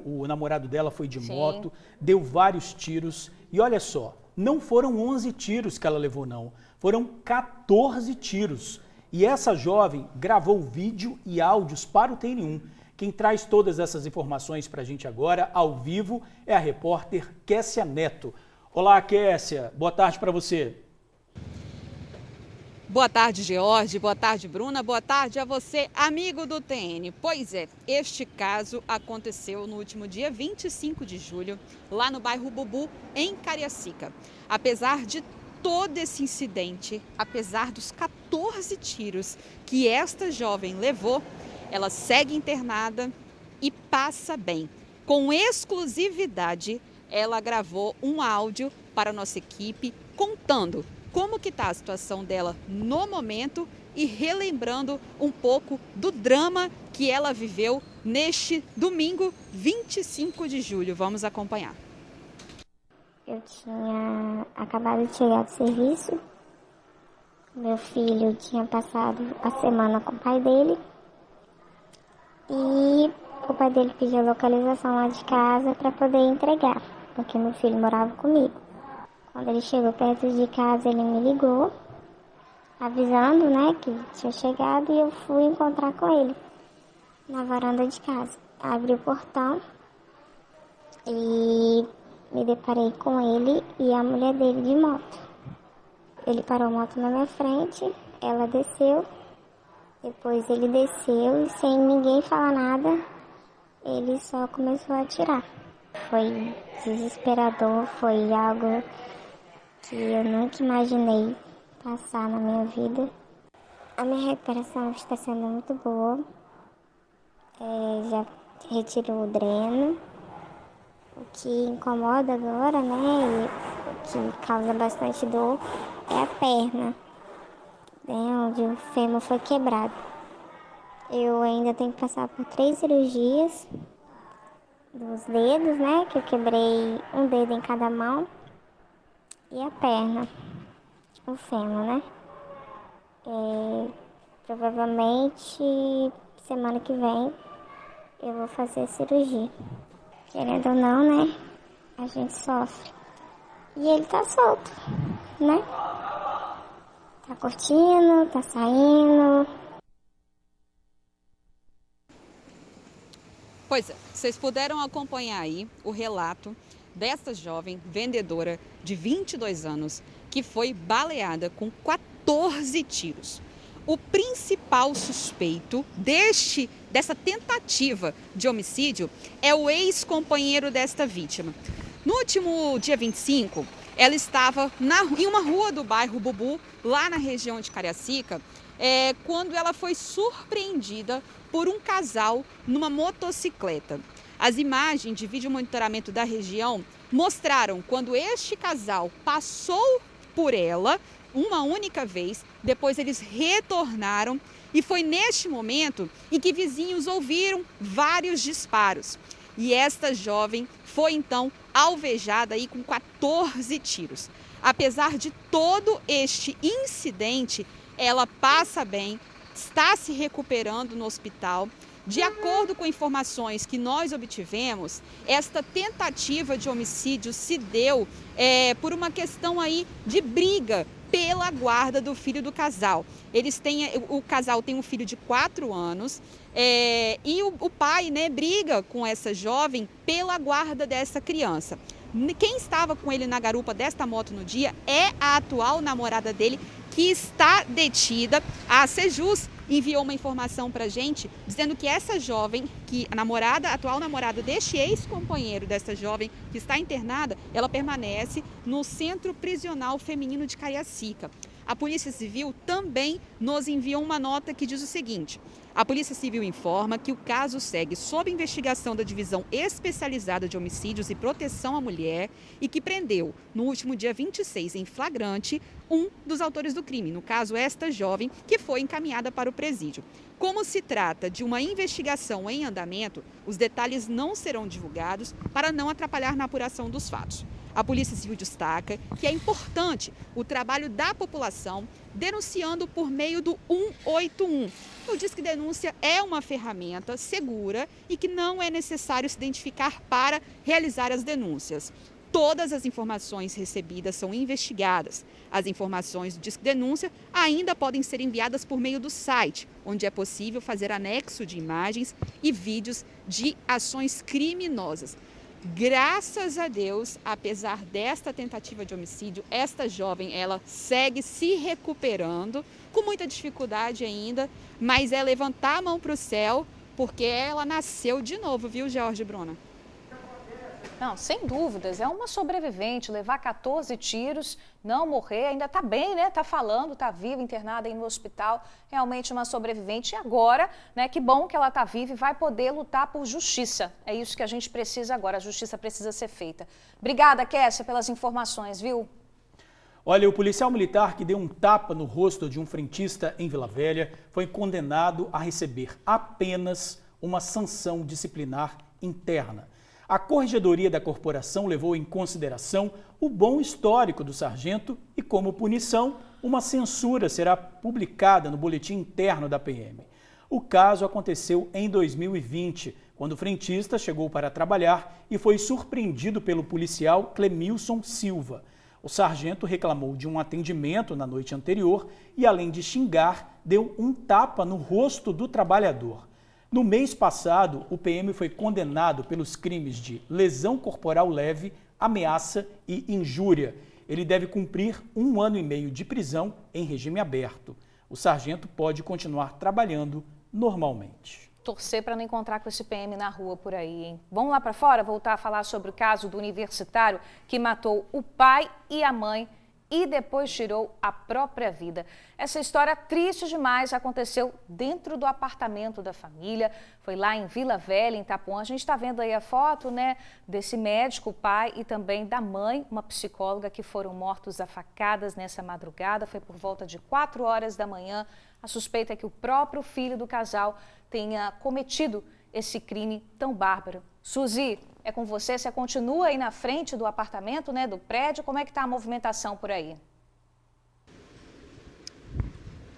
O namorado dela foi de moto, deu vários tiros e olha só, não foram 11 tiros que ela levou, não. Foram 14 tiros. E essa jovem gravou vídeo e áudios para o TN1. Quem traz todas essas informações para a gente agora, ao vivo, é a repórter Kessia Neto. Olá, Kessia. Boa tarde para você. Boa tarde, George. Boa tarde, Bruna. Boa tarde a você, amigo do TN. Pois é, este caso aconteceu no último dia 25 de julho, lá no bairro Bubu, em Cariacica. Apesar de todo esse incidente, apesar dos 14 tiros que esta jovem levou, ela segue internada e passa bem. Com exclusividade, ela gravou um áudio para a nossa equipe, contando como que está a situação dela no momento e relembrando um pouco do drama que ela viveu neste domingo, 25 de julho. Vamos acompanhar. Eu tinha acabado de chegar do serviço. Meu filho tinha passado a semana com o pai dele. E o pai dele pediu a localização lá de casa para poder entregar, porque meu filho morava comigo. Quando ele chegou perto de casa, ele me ligou, avisando, né, que tinha chegado, e eu fui encontrar com ele na varanda de casa. Abri o portão e me deparei com ele e a mulher dele de moto. Ele parou a moto na minha frente, ela desceu, depois ele desceu e sem ninguém falar nada, ele só começou a atirar. Foi desesperador, foi algo que eu nunca imaginei passar na minha vida. A minha recuperação está sendo muito boa. Já retirou o dreno. O que incomoda agora, né, e o que causa bastante dor é a perna, né, onde o fêmur foi quebrado. Eu ainda tenho que passar por 3 cirurgias dos dedos, né, que eu quebrei um dedo em cada mão, e a perna, o fêmur, né. Provavelmente semana que vem eu vou fazer a cirurgia. Querendo ou não, né, a gente sofre. E ele tá solto, né? Tá curtindo, tá saindo. Pois é, vocês puderam acompanhar aí o relato dessa jovem vendedora de 22 anos que foi baleada com 14 tiros. O principal suspeito dessa tentativa de homicídio é o ex-companheiro desta vítima. No último dia 25, ela estava em uma rua do bairro Bubu, lá na região de Cariacica, quando ela foi surpreendida por um casal numa motocicleta. As imagens de vídeo monitoramento da região mostraram quando este casal passou por ela uma única vez, depois eles retornaram e foi neste momento em que vizinhos ouviram vários disparos. E esta jovem foi então alvejada aí com 14 tiros. Apesar de todo este incidente, ela passa bem, está se recuperando no hospital. De acordo com informações que nós obtivemos, esta tentativa de homicídio se deu por uma questão aí de briga pela guarda do filho do casal. O casal tem um filho de 4 anos e o pai, né, briga com essa jovem pela guarda dessa criança. Quem estava com ele na garupa desta moto no dia é a atual namorada dele, que está detida. A Sejus enviou uma informação para a gente dizendo que essa jovem, a atual namorada deste ex-companheiro dessa jovem que está internada, ela permanece no Centro Prisional Feminino de Cariacica. A Polícia Civil também nos enviou uma nota que diz o seguinte: a Polícia Civil informa que o caso segue sob investigação da Divisão Especializada de Homicídios e Proteção à Mulher e que prendeu, no último dia 26, em flagrante, um dos autores do crime, no caso esta jovem, que foi encaminhada para o presídio. Como se trata de uma investigação em andamento, os detalhes não serão divulgados para não atrapalhar na apuração dos fatos. A Polícia Civil destaca que é importante o trabalho da população denunciando por meio do 181. O Disque Denúncia é uma ferramenta segura e que não é necessário se identificar para realizar as denúncias. Todas as informações recebidas são investigadas. As informações do Disque Denúncia ainda podem ser enviadas por meio do site, onde é possível fazer anexo de imagens e vídeos de ações criminosas. Graças a Deus, apesar desta tentativa de homicídio, esta jovem, ela segue se recuperando, com muita dificuldade ainda, mas é levantar a mão para o céu, porque ela nasceu de novo, viu, Jorge e Bruna? Não, sem dúvidas, é uma sobrevivente, levar 14 tiros, não morrer, ainda está bem, né? Está falando, está viva, internada aí no hospital, realmente uma sobrevivente. E agora, né, que bom que ela está viva e vai poder lutar por justiça. É isso que a gente precisa agora, a justiça precisa ser feita. Obrigada, Kessia, pelas informações, viu? Olha, o policial militar que deu um tapa no rosto de um frentista em Vila Velha foi condenado a receber apenas uma sanção disciplinar interna. A Corregedoria da Corporação levou em consideração o bom histórico do sargento e, como punição, uma censura será publicada no boletim interno da PM. O caso aconteceu em 2020, quando o frentista chegou para trabalhar e foi surpreendido pelo policial Clemilson Silva. O sargento reclamou de um atendimento na noite anterior e, além de xingar, deu um tapa no rosto do trabalhador. No mês passado, o PM foi condenado pelos crimes de lesão corporal leve, ameaça e injúria. Ele deve cumprir 1 ano e meio de prisão em regime aberto. O sargento pode continuar trabalhando normalmente. Torcer para não encontrar com esse PM na rua por aí, hein? Vamos lá para fora, voltar a falar sobre o caso do universitário que matou o pai e a mãe e depois tirou a própria vida. Essa história triste demais aconteceu dentro do apartamento da família, foi lá em Vila Velha, em Itapuã. A gente está vendo aí a foto, né, desse médico, o pai, e também da mãe, uma psicóloga, que foram mortos a facadas nessa madrugada. Foi por volta de 4 horas da manhã. A suspeita é que o próprio filho do casal tenha cometido esse crime tão bárbaro. Suzy, é com você, você continua aí na frente do apartamento, né, do prédio, como é que está a movimentação por aí?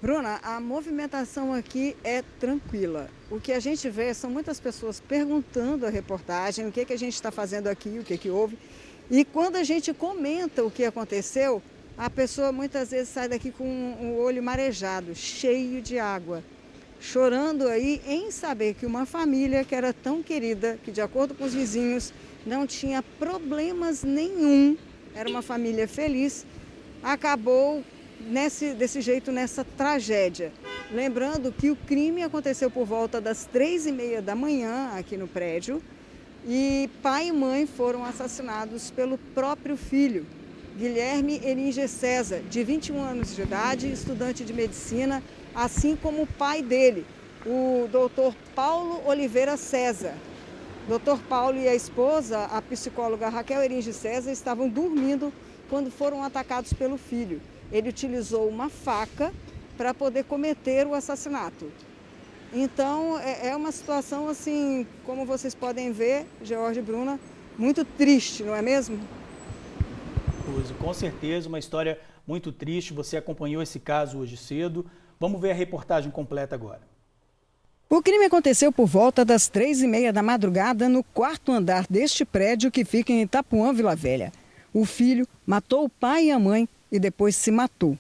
Bruna, a movimentação aqui é tranquila. O que a gente vê são muitas pessoas perguntando a reportagem, o que a gente está fazendo aqui, o que houve. E quando a gente comenta o que aconteceu, a pessoa muitas vezes sai daqui com o olho marejado, cheio de água, chorando aí em saber que uma família que era tão querida, que de acordo com os vizinhos não tinha problemas nenhum, era uma família feliz, acabou desse jeito nessa tragédia. Lembrando que o crime aconteceu por volta das 3h30 da manhã aqui no prédio e pai e mãe foram assassinados pelo próprio filho, Guilherme Eringe César, de 21 anos de idade, estudante de medicina, assim como o pai dele, o doutor Paulo Oliveira César. Doutor Paulo e a esposa, a psicóloga Raquel Eringe César, estavam dormindo quando foram atacados pelo filho. Ele utilizou uma faca para poder cometer o assassinato. Então, é uma situação assim, como vocês podem ver, George e Bruna, muito triste, não é mesmo? Com certeza, uma história muito triste. Você acompanhou esse caso hoje cedo. Vamos ver a reportagem completa agora. O crime aconteceu por volta das 3h30 da madrugada no 4º andar deste prédio que fica em Itapuã, Vila Velha. O filho matou o pai e a mãe e depois se matou.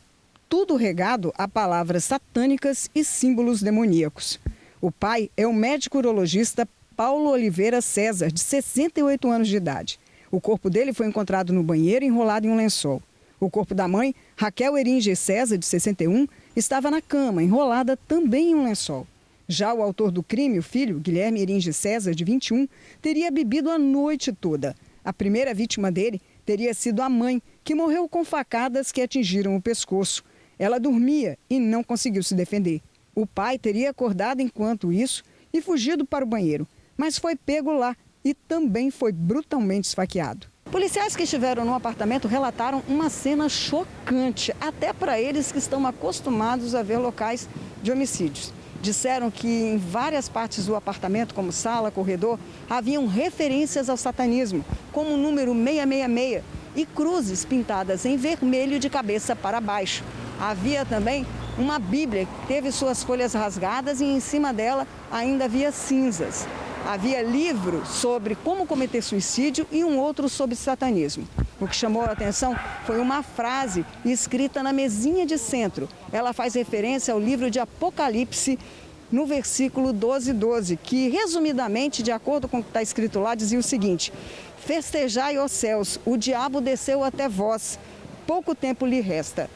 Tudo regado a palavras satânicas e símbolos demoníacos. O pai é o médico urologista Paulo Oliveira César, de 68 anos de idade. O corpo dele foi encontrado no banheiro enrolado em um lençol. O corpo da mãe, Raquel Eringe César, de 61, estava na cama, enrolada também em um lençol. Já o autor do crime, o filho, Guilherme Eringe César, de 21, teria bebido a noite toda. A primeira vítima dele teria sido a mãe, que morreu com facadas que atingiram o pescoço. Ela dormia e não conseguiu se defender. O pai teria acordado enquanto isso e fugido para o banheiro, mas foi pego lá e também foi brutalmente esfaqueado. Policiais que estiveram no apartamento relataram uma cena chocante, até para eles que estão acostumados a ver locais de homicídios. Disseram que em várias partes do apartamento, como sala, corredor, haviam referências ao satanismo, como o número 666 e cruzes pintadas em vermelho de cabeça para baixo. Havia também uma Bíblia que teve suas folhas rasgadas e em cima dela ainda havia cinzas. Havia livro sobre como cometer suicídio e um outro sobre satanismo. O que chamou a atenção foi uma frase escrita na mesinha de centro. Ela faz referência ao livro de Apocalipse, no versículo 12:12, que, resumidamente, de acordo com o que está escrito lá, dizia o seguinte: festejai, ó céus, o diabo desceu até vós, pouco tempo lhe resta.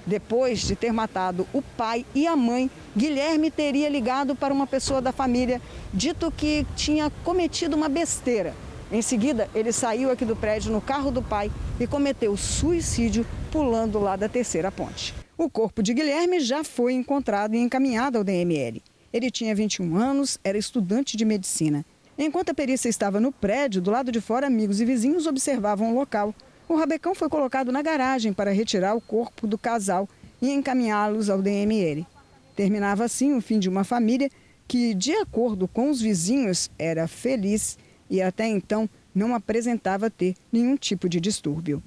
Depois de ter matado o pai e a mãe, Guilherme teria ligado para uma pessoa da família, dito que tinha cometido uma besteira. Em seguida, ele saiu aqui do prédio no carro do pai e cometeu suicídio pulando lá da terceira ponte. O corpo de Guilherme já foi encontrado e encaminhado ao DML. Ele tinha 21 anos, era estudante de medicina. Enquanto a perícia estava no prédio, do lado de fora, amigos e vizinhos observavam o local. O rabecão foi colocado na garagem para retirar o corpo do casal e encaminhá-los ao DML. Terminava assim o fim de uma família que, de acordo com os vizinhos, era feliz e até então não apresentava ter nenhum tipo de distúrbio.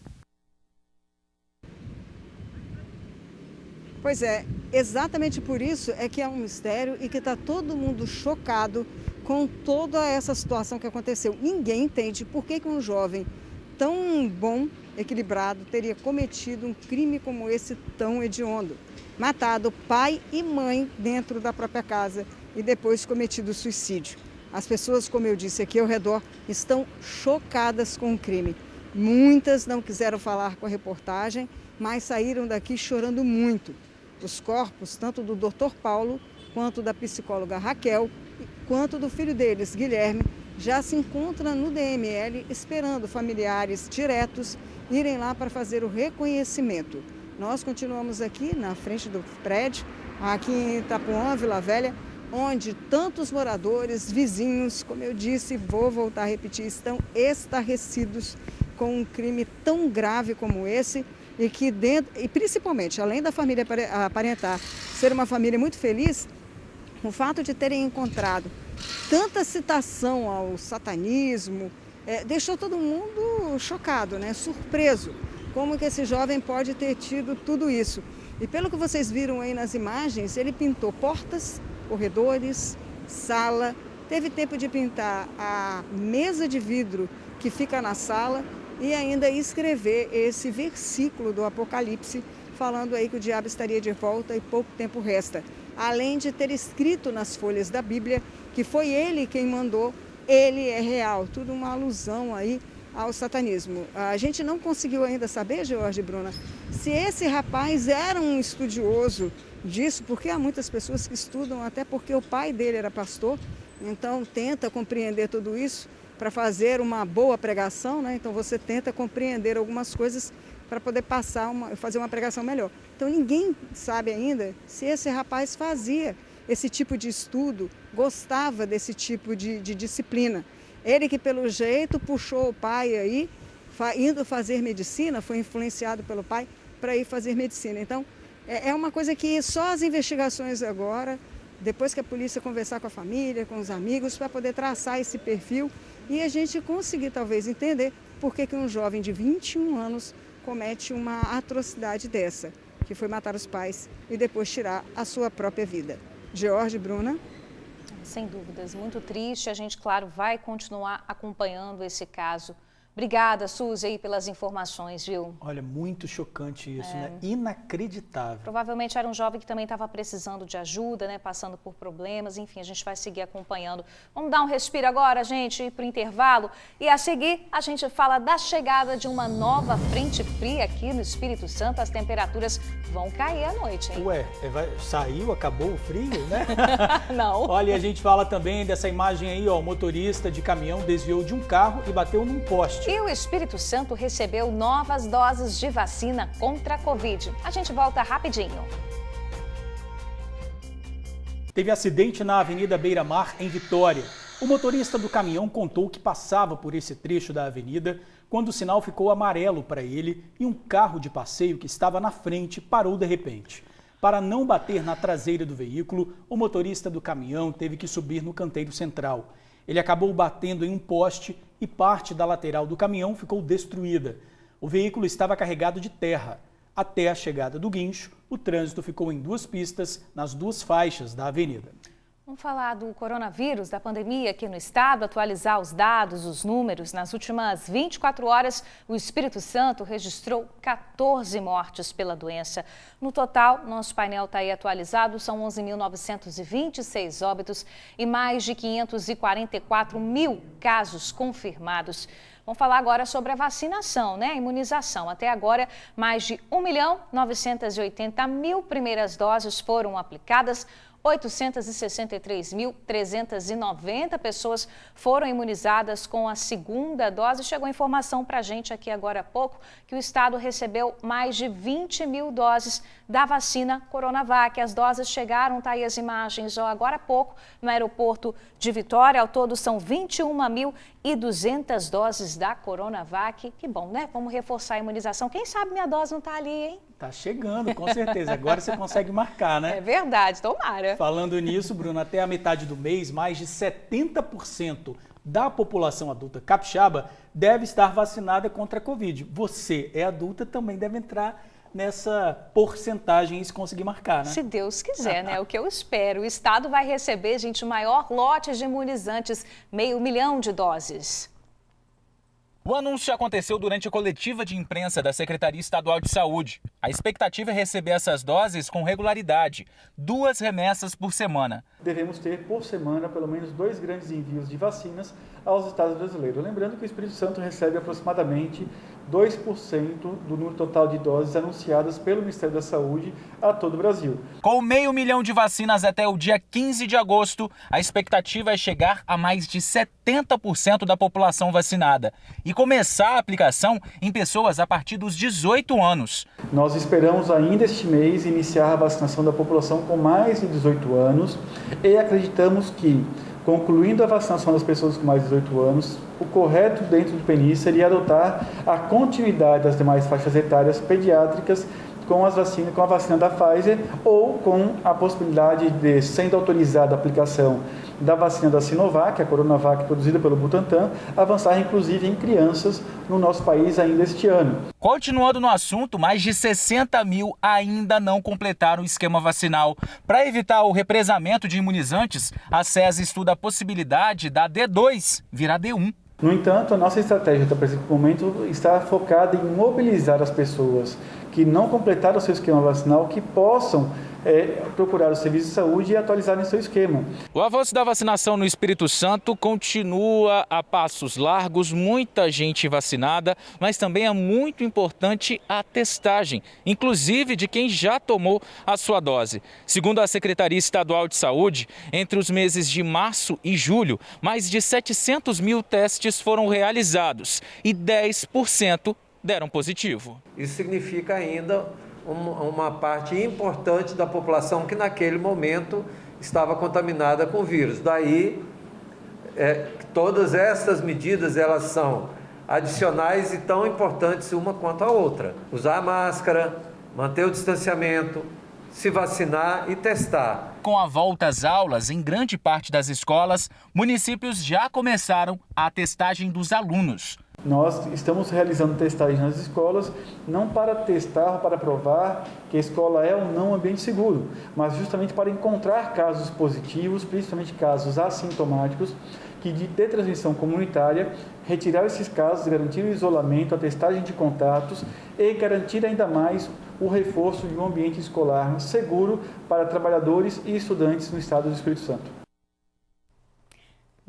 Pois é, exatamente por isso é que é um mistério e que está todo mundo chocado com toda essa situação que aconteceu. Ninguém entende por que um jovem tão bom, equilibrado, teria cometido um crime como esse tão hediondo. Matado pai e mãe dentro da própria casa e depois cometido suicídio. As pessoas, como eu disse aqui ao redor, estão chocadas com o crime. Muitas não quiseram falar com a reportagem, mas saíram daqui chorando muito. Os corpos, tanto do Dr. Paulo, quanto da psicóloga Raquel, quanto do filho deles, Guilherme, já se encontram no DML esperando familiares diretos irem lá para fazer o reconhecimento. Nós continuamos aqui na frente do prédio, aqui em Itapuã, Vila Velha, onde tantos moradores, vizinhos, como eu disse, vou voltar a repetir, estão estarrecidos com um crime tão grave como esse e que e principalmente, além da família aparentar ser uma família muito feliz, o fato de terem encontrado tanta citação ao satanismo deixou todo mundo chocado, né? Surpreso. Como que esse jovem pode ter tido tudo isso? E pelo que vocês viram aí nas imagens, ele pintou portas, corredores, sala, teve tempo de pintar a mesa de vidro que fica na sala e ainda escrever esse versículo do Apocalipse, falando aí que o diabo estaria de volta e pouco tempo resta. Além de ter escrito nas folhas da Bíblia que foi ele quem mandou, ele é real, tudo uma alusão aí ao satanismo. A gente não conseguiu ainda saber, George e Bruna, se esse rapaz era um estudioso disso, porque há muitas pessoas que estudam, até porque o pai dele era pastor, então tenta compreender tudo isso para fazer uma boa pregação, né? Então você tenta compreender algumas coisas para poder fazer uma pregação melhor. Então ninguém sabe ainda se esse rapaz fazia esse tipo de estudo, gostava desse tipo de disciplina. Ele que pelo jeito puxou o pai aí, indo fazer medicina, foi influenciado pelo pai para ir fazer medicina. Então é uma coisa que só as investigações agora, depois que a polícia conversar com a família, com os amigos, para poder traçar esse perfil e a gente conseguir talvez entender por que um jovem de 21 anos comete uma atrocidade dessa, que foi matar os pais e depois tirar a sua própria vida. George, Bruna? Sem dúvidas, muito triste. A gente, claro, vai continuar acompanhando esse caso. Obrigada, Suzy, aí pelas informações, viu? Olha, muito chocante isso, né? Inacreditável. Provavelmente era um jovem que também estava precisando de ajuda, né? Passando por problemas. Enfim, a gente vai seguir acompanhando. Vamos dar um respiro agora, gente, ir para o intervalo. E a seguir, a gente fala da chegada de uma nova frente fria aqui no Espírito Santo. As temperaturas vão cair à noite, hein? Ué, saiu, acabou o frio, né? Não. Olha, a gente fala também dessa imagem aí, ó. O motorista de caminhão desviou de um carro e bateu num poste. E o Espírito Santo recebeu novas doses de vacina contra a Covid. A gente volta rapidinho. Teve acidente na Avenida Beira Mar, em Vitória. O motorista do caminhão contou que passava por esse trecho da avenida quando o sinal ficou amarelo para ele e um carro de passeio que estava na frente parou de repente. Para não bater na traseira do veículo, o motorista do caminhão teve que subir no canteiro central. Ele acabou batendo em um poste e parte da lateral do caminhão ficou destruída. O veículo estava carregado de terra. Até a chegada do guincho, o trânsito ficou em duas pistas nas duas faixas da avenida. Vamos falar do coronavírus, da pandemia aqui no estado, atualizar os dados, os números. Nas últimas 24 horas, o Espírito Santo registrou 14 mortes pela doença. No total, nosso painel está aí atualizado, são 11.926 óbitos e mais de 544 mil casos confirmados. Vamos falar agora sobre a vacinação, né? A imunização. Até agora, mais de 1.980.000 primeiras doses foram aplicadas. 863.390 pessoas foram imunizadas com a segunda dose. Chegou informação para a gente aqui agora há pouco que o estado recebeu mais de 20 mil doses da vacina Coronavac. As doses chegaram, tá aí as imagens, agora há pouco, no aeroporto de Vitória. Ao todo são 21.200 doses da Coronavac. Que bom, né? Vamos reforçar a imunização. Quem sabe minha dose não tá ali, hein? Tá chegando, com certeza. Agora você consegue marcar, né? É verdade, tomara. Falando nisso, Bruno, até a metade do mês, mais de 70% da população adulta capixaba deve estar vacinada contra a Covid. Você é adulta, também deve entrar nessa porcentagem e se conseguir marcar, né? Se Deus quiser, né? O que eu espero. O estado vai receber, gente, o maior lote de imunizantes, 500 mil de doses. O anúncio aconteceu durante a coletiva de imprensa da Secretaria Estadual de Saúde. A expectativa é receber essas doses com regularidade, 2 remessas por semana. Devemos ter, por semana, pelo menos 2 grandes envios de vacinas aos estados brasileiros. Lembrando que o Espírito Santo recebe aproximadamente 2% do número total de doses anunciadas pelo Ministério da Saúde a todo o Brasil. Com 500 mil de vacinas até o dia 15 de agosto, a expectativa é chegar a mais de 70% da população vacinada e começar a aplicação em pessoas a partir dos 18 anos. Nós esperamos ainda este mês iniciar a vacinação da população com mais de 18 anos e acreditamos que, concluindo a vacinação das pessoas com mais de 18 anos, o correto dentro do PNI seria adotar a continuidade das demais faixas etárias pediátricas com a vacina da Pfizer ou com a possibilidade de, sendo autorizada a aplicação da vacina da Sinovac, a Coronavac produzida pelo Butantan, avançar inclusive em crianças no nosso país ainda este ano. Continuando no assunto, mais de 60 mil ainda não completaram o esquema vacinal. Para evitar o represamento de imunizantes, a SES estuda a possibilidade da D2 virar D1. No entanto, a nossa estratégia até o presente momento está focada em mobilizar as pessoas que não completaram o seu esquema vacinal, que possam procurar o serviço de saúde e atualizarem seu esquema. O avanço da vacinação no Espírito Santo continua a passos largos, muita gente vacinada, mas também é muito importante a testagem, inclusive de quem já tomou a sua dose. Segundo a Secretaria Estadual de Saúde, entre os meses de março e julho, mais de 700 mil testes foram realizados e 10% deram positivo. Isso significa ainda uma parte importante da população que naquele momento estava contaminada com o vírus. Daí, todas essas medidas elas são adicionais e tão importantes uma quanto a outra. Usar máscara, manter o distanciamento, se vacinar e testar. Com a volta às aulas em grande parte das escolas, municípios já começaram a testagem dos alunos. Nós estamos realizando testagem nas escolas, não para testar, para provar que a escola é ou não um ambiente seguro, mas justamente para encontrar casos positivos, principalmente casos assintomáticos, que de transmissão comunitária, retirar esses casos, garantir o isolamento, a testagem de contatos e garantir ainda mais o reforço de um ambiente escolar seguro para trabalhadores e estudantes no estado do Espírito Santo.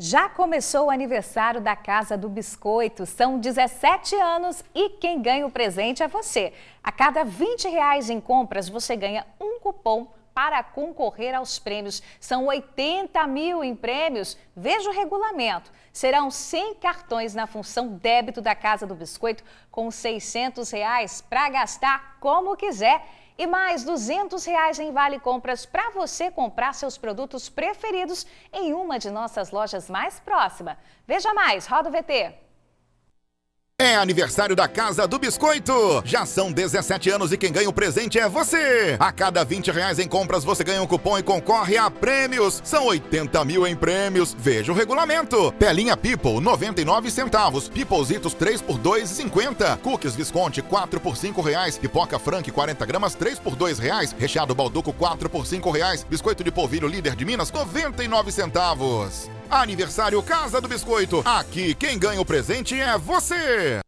Já começou o aniversário da Casa do Biscoito, são 17 anos e quem ganha o presente é você. A cada R$20 em compras, você ganha um cupom para concorrer aos prêmios. São 80 mil em prêmios. Veja o regulamento. Serão 100 cartões na função débito da Casa do Biscoito com R$600 para gastar como quiser. E mais R$200 em vale compras para você comprar seus produtos preferidos em uma de nossas lojas mais próximas. Veja mais, roda o VT. É aniversário da Casa do Biscoito. Já são 17 anos e quem ganha o presente é você. A cada R$20 em compras você ganha um cupom e concorre a prêmios. São 80 mil em prêmios. Veja o regulamento. Pelinha People, 99 centavos. Peoplezitos 3 por R$2,50. Cookies Visconti 4 por R$5. Pipoca Frank 40 gramas 3 por R$2. Recheado Balduco 4 por R$5. Biscoito de polvilho Líder de Minas 99 centavos. Aniversário Casa do Biscoito. Aqui quem ganha o presente é você.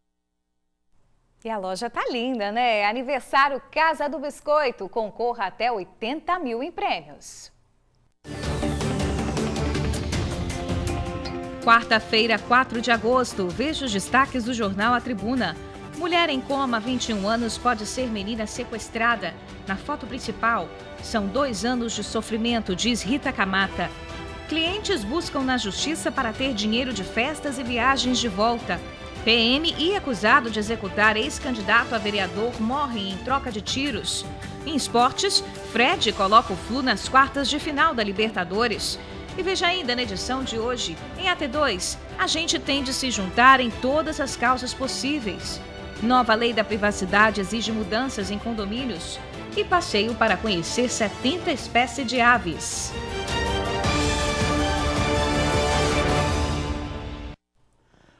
E a loja tá linda, né? Aniversário Casa do Biscoito. Concorra até 80 mil em prêmios. Quarta-feira, 4 de agosto. Veja os destaques do jornal A Tribuna. Mulher em coma há 21 anos pode ser menina sequestrada. Na foto principal, são 2 anos de sofrimento, diz Rita Camata. Clientes buscam na justiça para ter dinheiro de festas e viagens de volta. PM e acusado de executar ex-candidato a vereador morrem em troca de tiros. Em esportes, Fred coloca o Flu nas quartas de final da Libertadores. E veja ainda na edição de hoje, em AT2, a gente tem de se juntar em todas as causas possíveis. Nova lei da privacidade exige mudanças em condomínios. E passeio para conhecer 70 espécies de aves.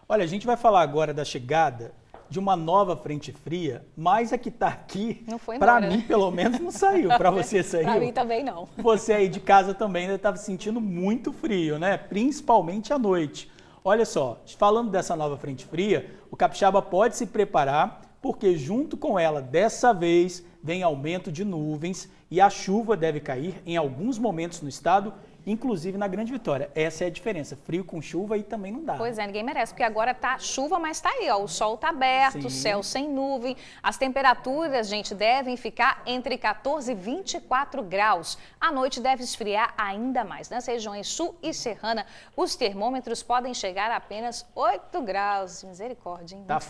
Olha, a gente vai falar agora da chegada de uma nova frente fria, mas a que está aqui, para mim, né? pelo menos, não saiu. Para você saiu? Para mim também não. Você aí de casa também ainda estava sentindo muito frio, né? Principalmente à noite. Olha só, falando dessa nova frente fria, o capixaba pode se preparar, porque junto com ela, dessa vez, vem aumento de nuvens e a chuva deve cair em alguns momentos no estado, inclusive na Grande Vitória. Essa é a diferença. Frio com chuva aí também não dá. Pois é, ninguém merece, porque agora tá chuva, mas tá aí, ó. O sol tá aberto, o céu sem nuvem. As temperaturas, gente, devem ficar entre 14 e 24 graus. À noite deve esfriar ainda mais. Nas regiões sul e serrana, os termômetros podem chegar a apenas 8 graus. Misericórdia, hein? Tá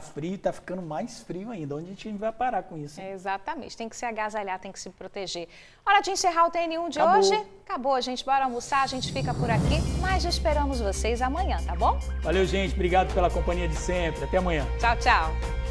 frio, tá ficando mais frio ainda. Onde a gente vai parar com isso? Exatamente. Tem que se agasalhar, tem que se proteger. Hora de encerrar o TN1 de Acabou. hoje. Acabou, gente. Bora almoçar, a gente fica por aqui, mas esperamos vocês amanhã, tá bom? Valeu, gente. Obrigado pela companhia de sempre. Até amanhã. Tchau, tchau.